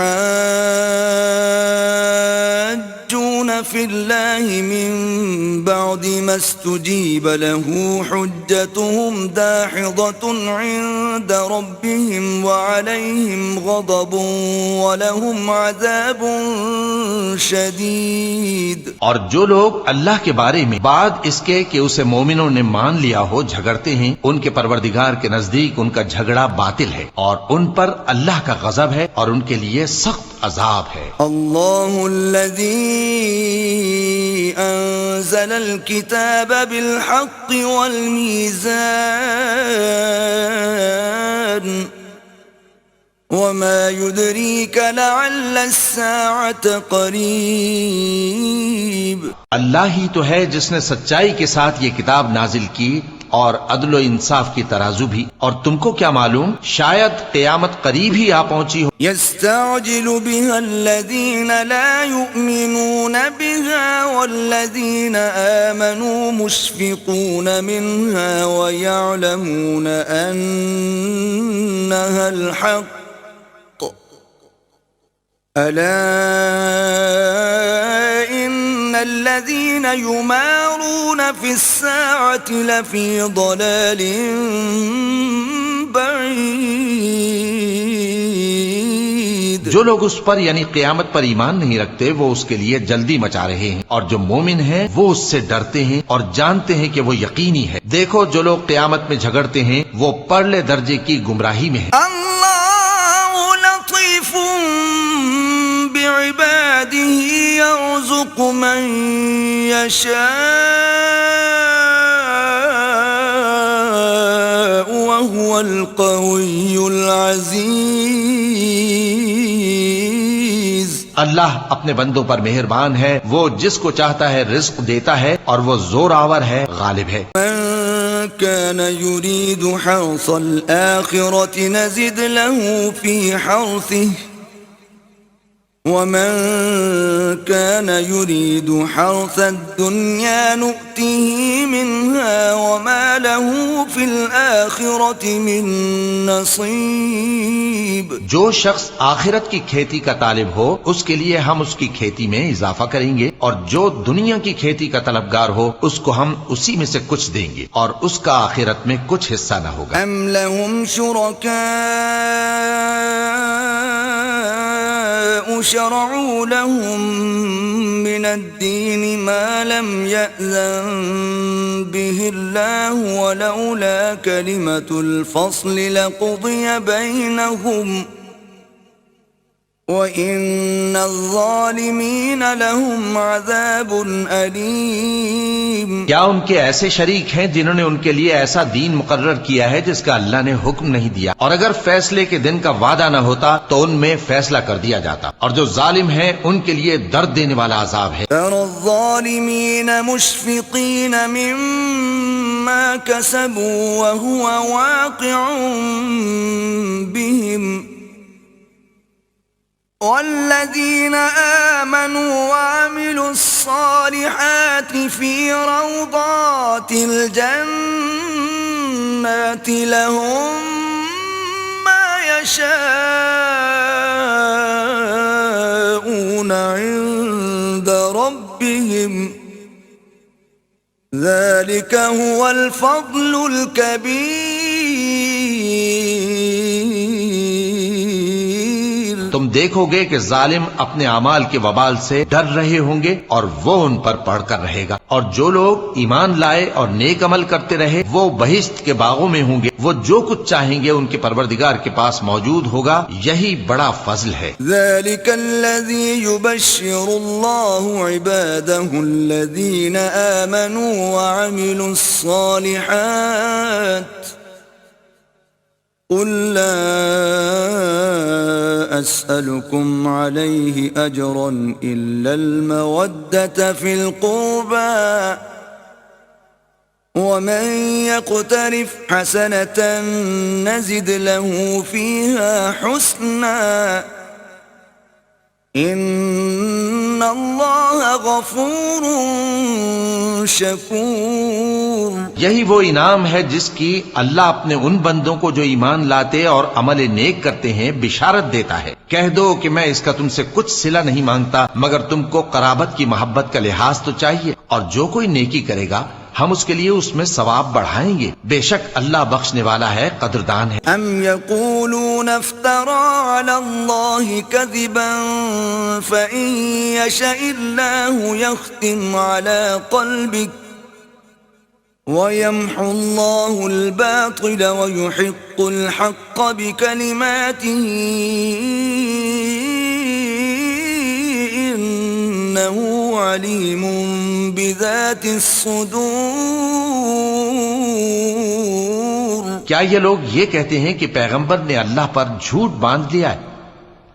فی اللہ من بعد ما استجیب له حجتهم داحضة عند ربهم وعلیہم غضب ولهم عذاب شدید۔ اور جو لوگ اللہ کے بارے میں بعد اس کے کہ اسے مومنوں نے مان لیا ہو جھگڑتے ہیں، ان کے پروردگار کے نزدیک ان کا جھگڑا باطل ہے اور ان پر اللہ کا غضب ہے اور ان کے لیے سخت عذاب ہے۔ اللہ الذی انزل الكتاب بالحق والمیزان وما يدريك لعل الساعة قریب۔ اللہ ہی تو ہے جس نے سچائی کے ساتھ یہ کتاب نازل کی اور عدل و انصاف کی ترازو بھی، اور تم کو کیا معلوم شاید قیامت قریب ہی آ پہنچی ہو۔ يستعجل بها الذين لا يؤمنون بها والذين آمنوا مشفقون منها ويعلمون أنها الحق ألا إن الذين يمارون في الساعة لفي ضلال بعيد۔ جو لوگ اس پر یعنی قیامت پر ایمان نہیں رکھتے وہ اس کے لیے جلدی مچا رہے ہیں، اور جو مومن ہیں وہ اس سے ڈرتے ہیں اور جانتے ہیں کہ وہ یقینی ہے۔ دیکھو جو لوگ قیامت میں جھگڑتے ہیں وہ پرلے درجے کی گمراہی میں ہیں۔ اللہ لطیف بعباده يرزق من يشاء وهو القوي العزيز۔ اللہ اپنے بندوں پر مہربان ہے، وہ جس کو چاہتا ہے رزق دیتا ہے اور وہ زور آور ہے، غالب ہے۔ من كان يريد حرث الآخرة نزد له في حرثه ومن كان يريد حرث الدنيا نؤته منها وما له في الآخرة من نصيب۔ جو شخص آخرت کی کھیتی کا طالب ہو اس کے لیے ہم اس کی کھیتی میں اضافہ کریں گے، اور جو دنیا کی کھیتی کا طلبگار ہو اس کو ہم اسی میں سے کچھ دیں گے اور اس کا آخرت میں کچھ حصہ نہ ہوگا۔ ام لهم شركاء شرعوا لهم من الدين ما لم يأذن به الله ولولا كلمة الفصل لقضي بينهم وَإِنَّ الظَّالِمِينَ لَهُمْ عَذَابٌ أَلِيمٌ۔ کیا ان کے ایسے شریک ہیں جنہوں نے ان کے لیے ایسا دین مقرر کیا ہے جس کا اللہ نے حکم نہیں دیا، اور اگر فیصلے کے دن کا وعدہ نہ ہوتا تو ان میں فیصلہ کر دیا جاتا، اور جو ظالم ہیں ان کے لیے درد دینے والا عذاب ہے۔ تَرَى الظَّالِمِينَ مُشْفِقِينَ مِمَّا ما كسبوا وهو واقع بهم والذين آمنوا وعملوا الصالحات في روضات الجنات لهم ما يشاءون عند ربهم ذلك هو الفضل الكبير۔ تم دیکھو گے کہ ظالم اپنے اعمال کے وبال سے ڈر رہے ہوں گے اور وہ ان پر پڑھ کر رہے گا، اور جو لوگ ایمان لائے اور نیک عمل کرتے رہے وہ بہشت کے باغوں میں ہوں گے، وہ جو کچھ چاہیں گے ان کے پروردگار کے پاس موجود ہوگا، یہی بڑا فضل ہے۔ ذلك الذي يبشر الله عباده الذين آمنوا وعملوا الصالحات قل لا أسألكم عليه أجرا إلا المودة في القربى ومن يقترف حسنة نزد له فيها حسنا إن الله غفور شکور۔ یہی وہ انعام ہے جس کی اللہ اپنے ان بندوں کو جو ایمان لاتے اور عمل نیک کرتے ہیں بشارت دیتا ہے۔ کہہ دو کہ میں اس کا تم سے کچھ صلہ نہیں مانگتا مگر تم کو قرابت کی محبت کا لحاظ تو چاہیے، اور جو کوئی نیکی کرے گا ہم اس کے لیے اس میں ثواب بڑھائیں گے، بے شک اللہ بخشنے والا ہے، قدردان ہے۔ ام یقولون افترى على الله كذبا فإن يشاء الله يختم على قلبك ويمحو الله الباطل ويحق الحق بكلماته إنه عليم بذات الصدور۔ کیا یہ لوگ یہ کہتے ہیں کہ پیغمبر نے اللہ پر جھوٹ باندھ لیا ہے؟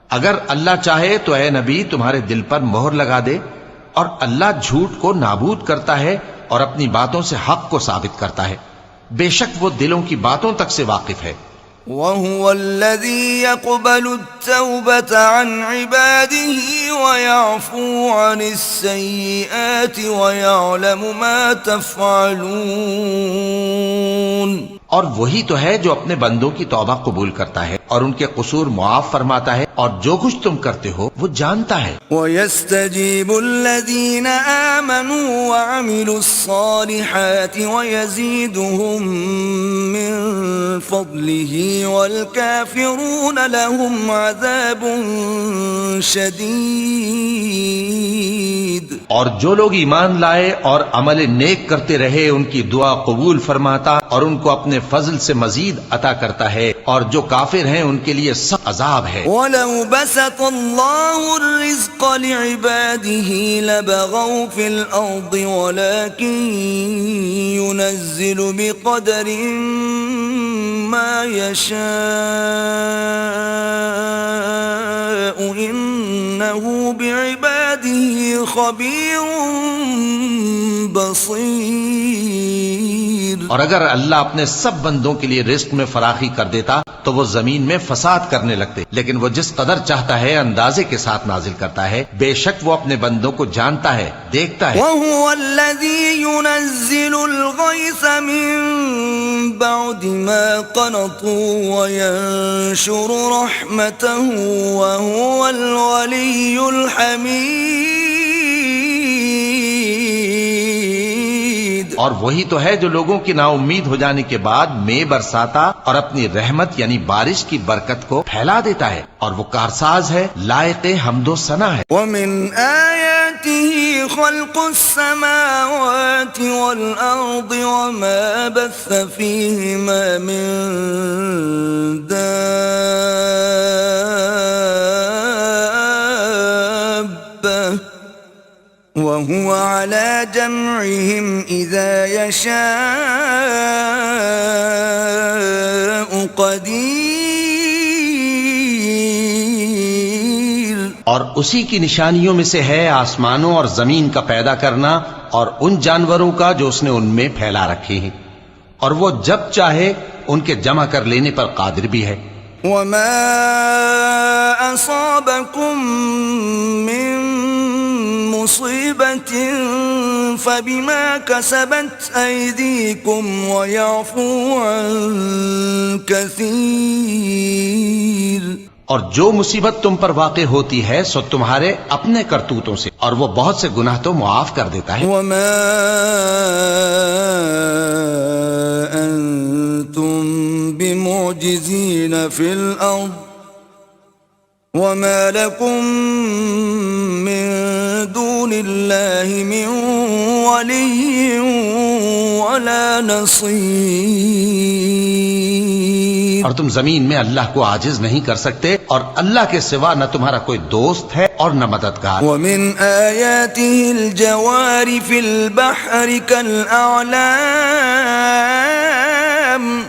اگر اللہ چاہے تو اے نبی تمہارے دل پر مہر لگا دے، اور اللہ جھوٹ کو نابود کرتا ہے اور اپنی باتوں سے حق کو ثابت کرتا ہے، بے شک وہ دلوں کی باتوں تک سے واقف ہے۔ وَهُوَ الَّذِي يَقْبَلُ التَّوْبَةَ عَنْ عِبَادِهِ وَيَعْفُو عَنِ السَّيِّئَاتِ وَيَعْلَمُ مَا تَفْعَلُونَ۔ اور وہی تو ہے جو اپنے بندوں کی توبہ قبول کرتا ہے اور ان کے قصور معاف فرماتا ہے، اور جو کچھ تم کرتے ہو وہ جانتا ہے۔ وَيَسْتَجِيبُ الَّذِينَ آمَنُوا وَعَمِلُوا الصَّالِحَاتِ وَيَزِيدُهُم مِّن فَضْلِهِ وَالْكَافِرُونَ لَهُمْ عَذَابٌ شَدِيدٌ۔ اور جو لوگ ایمان لائے اور عمل نیک کرتے رہے ان کی دعا قبول فرماتا اور ان کو اپنے فضل سے مزید عطا کرتا ہے، اور جو کافر ہیں ان کے لیے سخت عذاب ہے۔ وَلَوْ بَسَطَ اللَّهُ الرِّزْقَ لِعِبَادِهِ لَبَغَوْا فِي الْأَرْضِ وَلَكِن يُنَزِّلُ بِقَدَرٍ مَا يَشَاءُ إِنَّهُ بِعِبَادِهِ خَبِيرٌ بَصِيرٌ۔ اور اگر اللہ اپنے سب بندوں کے لیے رزق میں فراخی کر دیتا تو وہ زمین میں فساد کرنے لگتے، لیکن وہ جس قدر چاہتا ہے اندازے کے ساتھ نازل کرتا ہے، بے شک وہ اپنے بندوں کو جانتا ہے، دیکھتا ہے۔ وَهُوَ الَّذِي يُنَزِّلُ الْغَيْثَ مِن بَعْدِ مَا قَنَطُوا وَيَنشُرُ رَحْمَتَهُ وَهُوَ الْوَلِيُّ الْحَمِيدُ۔ اور وہی تو ہے جو لوگوں کی نا امید ہو جانے کے بعد میں برساتا اور اپنی رحمت یعنی بارش کی برکت کو پھیلا دیتا ہے، اور وہ کارساز ہے، لائق حمد و ثنا ہے۔ وَمِنْ آيَاتِهِ خَلْقُ السَّمَاوَاتِ وَالْأَرْضِ وَمَا بَثَّ فِيهِمَا مِن دَابَّةٍ وَهُوَ عَلَى جَمْعِهِمْ إِذَا يَشَاءُ قَدِيرٌ۔ اور اسی کی نشانیوں میں سے ہے آسمانوں اور زمین کا پیدا کرنا اور ان جانوروں کا جو اس نے ان میں پھیلا رکھے ہیں، اور وہ جب چاہے ان کے جمع کر لینے پر قادر بھی ہے. وما أصابكم من مصيبة فبما كسبت أيديكم ويعفو عن كثير. اور جو مصیبت تم پر واقع ہوتی ہے سو تمہارے اپنے کرتوتوں سے، اور وہ بہت سے گناہ تو معاف کر دیتا ہے. وما أنتم بمعجزين في الأرض وما لكم من دون الله من ولي ولا نصير. اور تم زمین میں اللہ کو عاجز نہیں کر سکتے، اور اللہ کے سوا نہ تمہارا کوئی دوست ہے اور نہ مددگار. ومن آياته الجوار في البحر كالأعلام.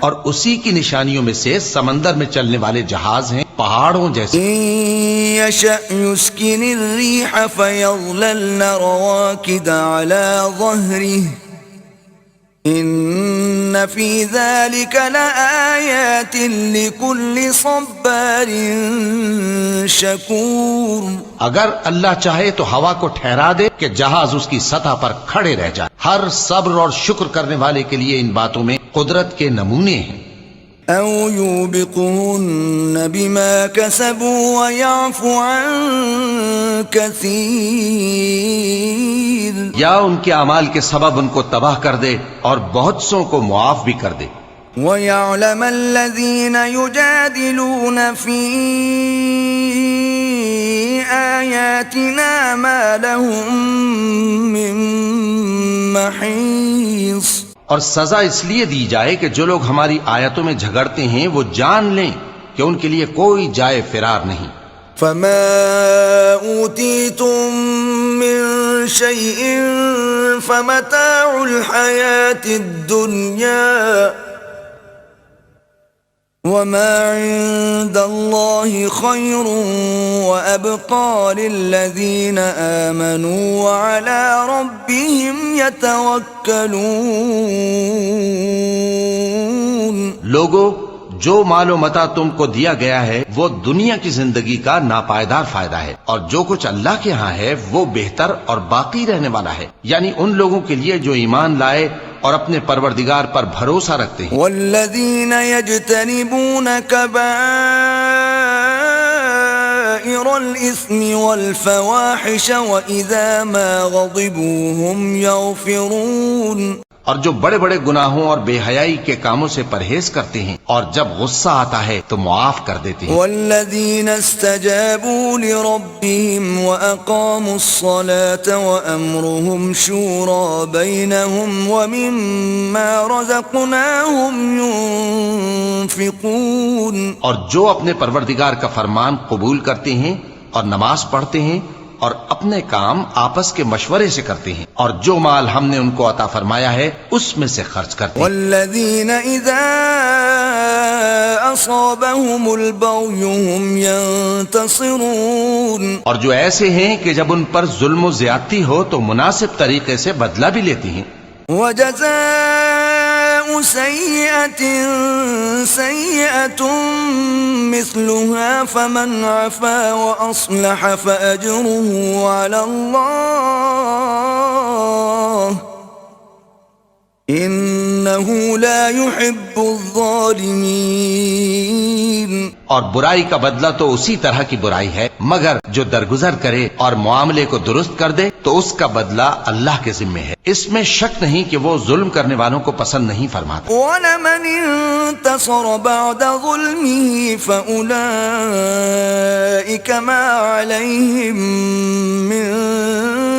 اور اسی کی نشانیوں میں سے سمندر میں چلنے والے جہاز ہیں پہاڑوں جیسے. إن يشأ يسكن الريح فيظللن رواكد على ظهره إن في ذلك لآيات لكل صبار شكور. اگر اللہ چاہے تو ہوا کو ٹھہرا دے کہ جہاز اس کی سطح پر کھڑے رہ جائے. ہر صبر اور شکر کرنے والے کے لیے ان باتوں میں قدرت کے نمونے ہیں. أو يوبقهن بما كسبوا ويعفو عن كثير. یا ان کے اعمال کے سبب ان کو تباہ کر دے اور بہت سوں کو معاف بھی کر دے. ويعلم الذين يجادلون في آياتنا ما لهم من محيص. اور سزا اس لیے دی جائے کہ جو لوگ ہماری آیتوں میں جھگڑتے ہیں وہ جان لیں کہ ان کے لیے کوئی جائے فرار نہیں. فما أوتيتم من شيء فمتاع الحياة الدنيا وما عند الله خير وأبقى للذين آمنوا وعلى ربهم يتوكلون. لوگو، جو مال و متاع تم کو دیا گیا ہے وہ دنیا کی زندگی کا ناپائیدار فائدہ ہے، اور جو کچھ اللہ کے ہاں ہے وہ بہتر اور باقی رہنے والا ہے، یعنی ان لوگوں کے لیے جو ایمان لائے اور اپنے پروردگار پر بھروسہ رکھتے ہیں. والذین یجتنبون کبائر الإثم والفواحش وإذا ما غضبوا هم يغفرون. اور جو بڑے بڑے گناہوں اور بے حیائی کے کاموں سے پرہیز کرتے ہیں اور جب غصہ آتا ہے تو معاف کر دیتے ہیں. والذین استجابوا لربهم وأقاموا الصلاة وأمرهم شورى بينهم ومما رزقناهم ينفقون. اور جو اپنے پروردگار کا فرمان قبول کرتے ہیں اور نماز پڑھتے ہیں اور اپنے کام آپس کے مشورے سے کرتے ہیں، اور جو مال ہم نے ان کو عطا فرمایا ہے اس میں سے خرچ کرتے ہیں. والذین اذا اصابهم البغي هم ينتصرون. اور جو ایسے ہیں کہ جب ان پر ظلم و زیادتی ہو تو مناسب طریقے سے بدلہ بھی لیتی ہیں. وجزاء سيئة سيئة مثلها فمن عفا وأصلح فأجره على الله إنه لا يحب الظالمين. اور برائی کا بدلہ تو اسی طرح کی برائی ہے، مگر جو درگزر کرے اور معاملے کو درست کر دے تو اس کا بدلہ اللہ کے ذمہ ہے. اس میں شک نہیں کہ وہ ظلم کرنے والوں کو پسند نہیں فرماتا. وَلَمَنِ انتصر بعد ظلمه فأولئك ما عليهم من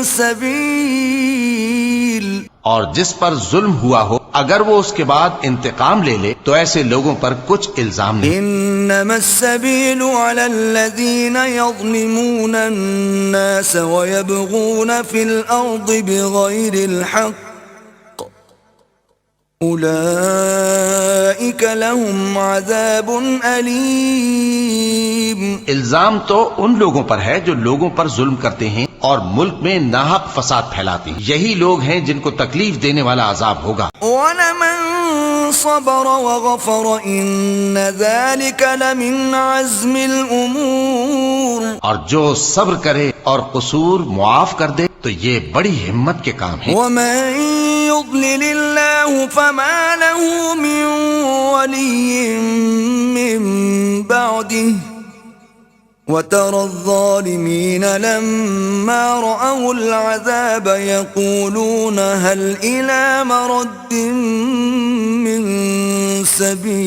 سبيل. اور جس پر ظلم ہوا ہو اگر وہ اس کے بعد انتقام لے لے تو ایسے لوگوں پر کچھ الزام نہیں. انما السبيل على الذين يظلمون الناس ويبغون في الارض بغير الحق اولئك لهم عذاب الیم. الزام تو ان لوگوں پر ہے جو لوگوں پر ظلم کرتے ہیں اور ملک میں ناحق فساد پھیلاتی ہیں۔ یہی لوگ ہیں جن کو تکلیف دینے والا عذاب ہوگا۔ وَلَمَن صَبَرَ وَغَفَرَ إِنَّ ذَلِكَ لَمِنْ عَزْمِ الْأُمُورِ، اور جو صبر کرے اور قصور معاف کر دے تو یہ بڑی ہمت کے کام ہیں۔ وَمَن يُضْلِلِ اللَّهُ فَمَا لَهُ مِن وَلِيٍّ مِّن بَعْدِهِ وَتَرَى الظَّالِمِينَ لَمَّا رَأَوُا الْعَذَابَ يَقُولُونَ هَلْ إِلَى مَرَدٍّ مِّن سَبِيلٍ،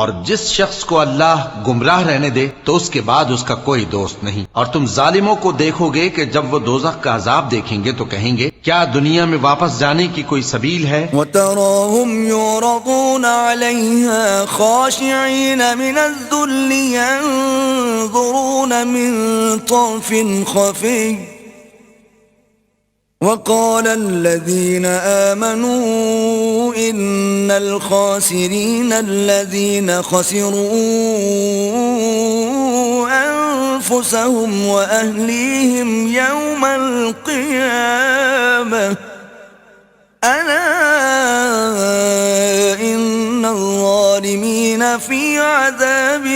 اور جس شخص کو اللہ گمراہ رہنے دے تو اس کے بعد اس کا کوئی دوست نہیں۔ اور تم ظالموں کو دیکھو گے کہ جب وہ دوزخ کا عذاب دیکھیں گے تو کہیں گے کیا دنیا میں واپس جانے کی کوئی سبیل ہے؟ وَتَرَاهُمْ يُعْرَضُونَ عَلَيْهَا خَاشِعِينَ مِنَ الذُّلِّ يَنظُرُونَ مِن طَرْفٍ خَفِيٍّ، وَقَالَ الَّذِينَ آمَنُوا إِنَّ الْخَاسِرِينَ الَّذِينَ خَسِرُوا أَنفُسَهُمْ وَأَهْلِيهِمْ يَوْمَ الْقِيَامَةِ أَلَا إِنَّ الظَّالِمِينَ فِي عَذَابٍ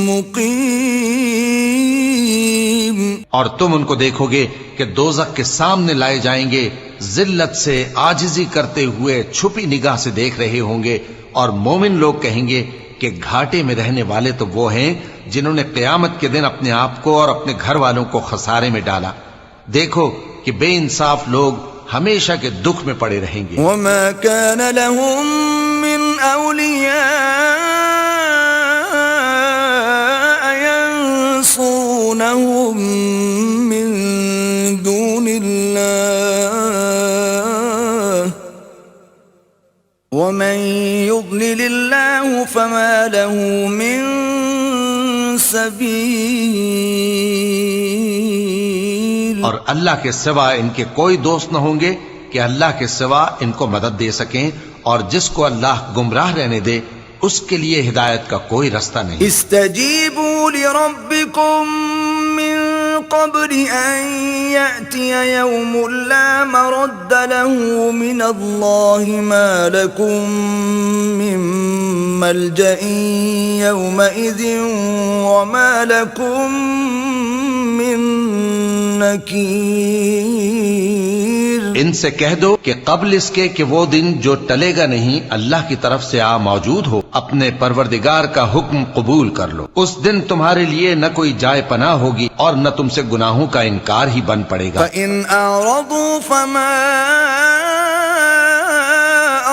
مُقِيمٍ۔ اور تم ان کو دیکھو گے کہ دوزخ کے سامنے لائے جائیں گے، ذلت سے عاجزی کرتے ہوئے چھپی نگاہ سے دیکھ رہے ہوں گے، اور مومن لوگ کہیں گے کہ گھاٹے میں رہنے والے تو وہ ہیں جنہوں نے قیامت کے دن اپنے آپ کو اور اپنے گھر والوں کو خسارے میں ڈالا۔ دیکھو کہ بے انصاف لوگ ہمیشہ کے دکھ میں پڑے رہیں گے۔ وَمَا كَانَ لَهُم مِّنْ أَوْلِيَاءَ يَنصُرُونَهُم مِّن دُونِ اللَّهِ وَمَن يُضْلِلِ اللَّهُ فَمَا لَهُ مِن سَبِيلٍ۔ اور اللہ کے سوا ان کے کوئی دوست نہ ہوں گے کہ اللہ کے سوا ان کو مدد دے سکیں، اور جس کو اللہ گمراہ رہنے دے اس کے لیے ہدایت کا کوئی رستہ نہیں۔ استجیبوا لربکم من قبل ان یأتی یوم لا مرد له من اللہ ما لکم من ملجأ یومئذ وما لکم من نکیر۔ ان سے کہہ دو کہ قبل اس کے کہ وہ دن جو ٹلے گا نہیں اللہ کی طرف سے آ موجود ہو، اپنے پروردگار کا حکم قبول کر لو۔ اس دن تمہارے لیے نہ کوئی جائے پناہ ہوگی اور نہ تم سے گناہوں کا انکار ہی بن پڑے گا۔ فَإِنْ أَعْرَضُوا فَمَا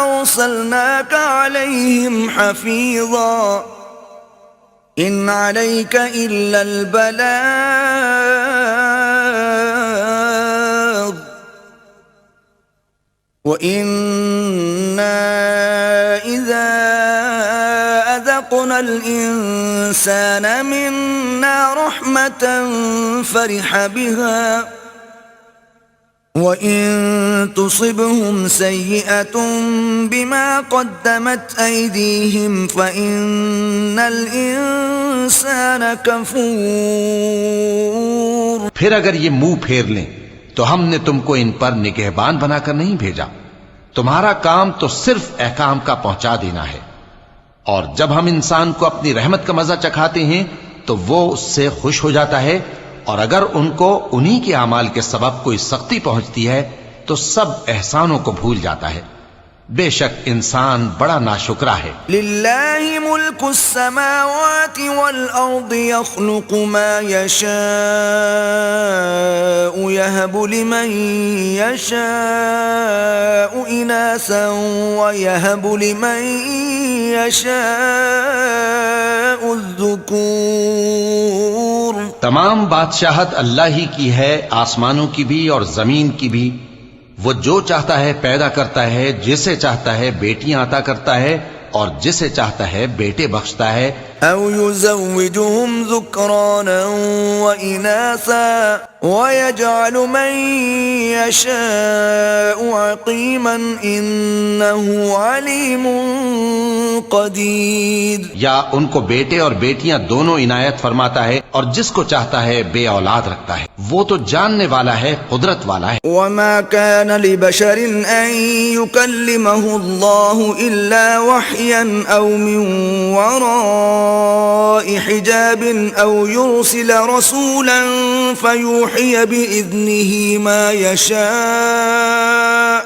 أَرْسَلْنَاكَ عَلَيْهِمْ حَفِيظًا إِنْ عَلَيْكَ إِلَّا الْبَلَاغُ وَإِنَّا إِذَا أَذَقْنَا الْإِنسَانَ مِنَّا رَحْمَةً فَرِحَ بِهَا وَإِن تُصِبْهُمْ سَيِّئَةٌ بِمَا قَدَّمَتْ أَيْدِيهِمْ فَإِنَّ الْإِنسَانَ كَفُورٌ۔ پھر اگر یہ منہ پھیر لیں تو ہم نے تم کو ان پر نگہبان بنا کر نہیں بھیجا، تمہارا کام تو صرف احکام کا پہنچا دینا ہے، اور جب ہم انسان کو اپنی رحمت کا مزہ چکھاتے ہیں تو وہ اس سے خوش ہو جاتا ہے، اور اگر ان کو انہی کے اعمال کے سبب کوئی سختی پہنچتی ہے تو سب احسانوں کو بھول جاتا ہے۔ بے شک انسان بڑا ناشکرا ہے۔ للہ ملک السماوات والارض يخلق ما يشاء يهب لمن يشاء اناثا ويهب لمن يشاء الذكور۔ تمام بادشاہت اللہ ہی کی ہے، آسمانوں کی بھی اور زمین کی بھی۔ وہ جو چاہتا ہے پیدا کرتا ہے، جسے چاہتا ہے بیٹیاں عطا کرتا ہے اور جسے چاہتا ہے بیٹے بخشتا ہے۔ او يزوجهم ذكرانا واناثا ويجعل من يشاء عقيما انه عليم قدیر. یا ان کو بیٹے اور بیٹیاں دونوں عنایت فرماتا ہے اور جس کو چاہتا ہے بے اولاد رکھتا ہے. وہ تو جاننے والا ہے، قدرت والا ہے. وما كان لبشر أن يكلمه الله إلا وحيا أو من وراء حجاب أو يرسل رسولا فيوحي بإذنه ما يشاء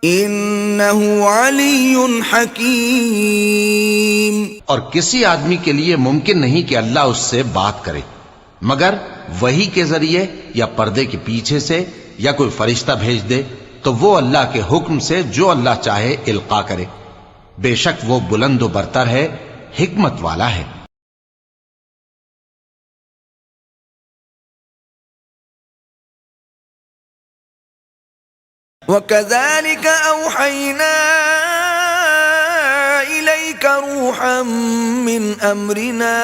إنه علي حكيم. اور کسی آدمی کے لیے ممکن نہیں کہ اللہ اس سے بات کرے مگر وحی کے ذریعے یا پردے کے پیچھے سے یا کوئی فرشتہ بھیج دے تو وہ اللہ کے حکم سے جو اللہ چاہے القا کرے. بے شک وہ بلند و برتر ہے، حکمت والا ہے. وَكَذَلِكَ أَوْحَيْنَا إِلَيْكَ رُوحًا مِّنْ أَمْرِنَا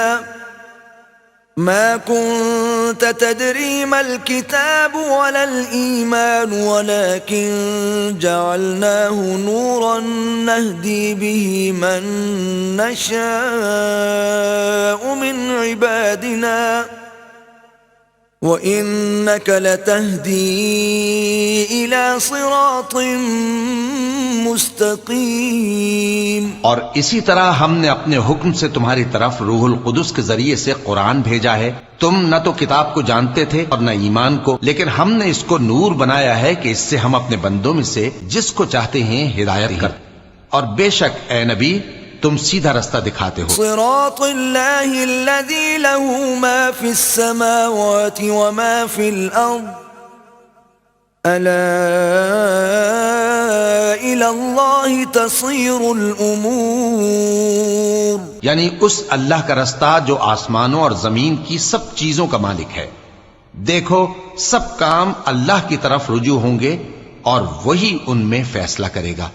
مَا كُنْتَ تَدْرِي مَا الْكِتَابُ وَلَا الْإِيمَانُ وَلَكِنْ جَعَلْنَاهُ نُورًا نَهْدِي بِهِ مَن نَّشَاءُ مِنْ عِبَادِنَا وَإِنَّكَ لَتَهْدِي إِلَى صِرَاطٍ مستقیم. اور اسی طرح ہم نے اپنے حکم سے تمہاری طرف روح القدس کے ذریعے سے قرآن بھیجا ہے. تم نہ تو کتاب کو جانتے تھے اور نہ ایمان کو، لیکن ہم نے اس کو نور بنایا ہے کہ اس سے ہم اپنے بندوں میں سے جس کو چاہتے ہیں ہدایت کرتے. اور بے شک اے نبی تم سیدھا رستہ دکھاتے ہو. صراط اللہ الذی له ما فی السماوات وما فی الارض الا الى اللہ تصیر الامور. یعنی اس اللہ کا رستہ جو آسمانوں اور زمین کی سب چیزوں کا مالک ہے. دیکھو سب کام اللہ کی طرف رجوع ہوں گے اور وہی ان میں فیصلہ کرے گا.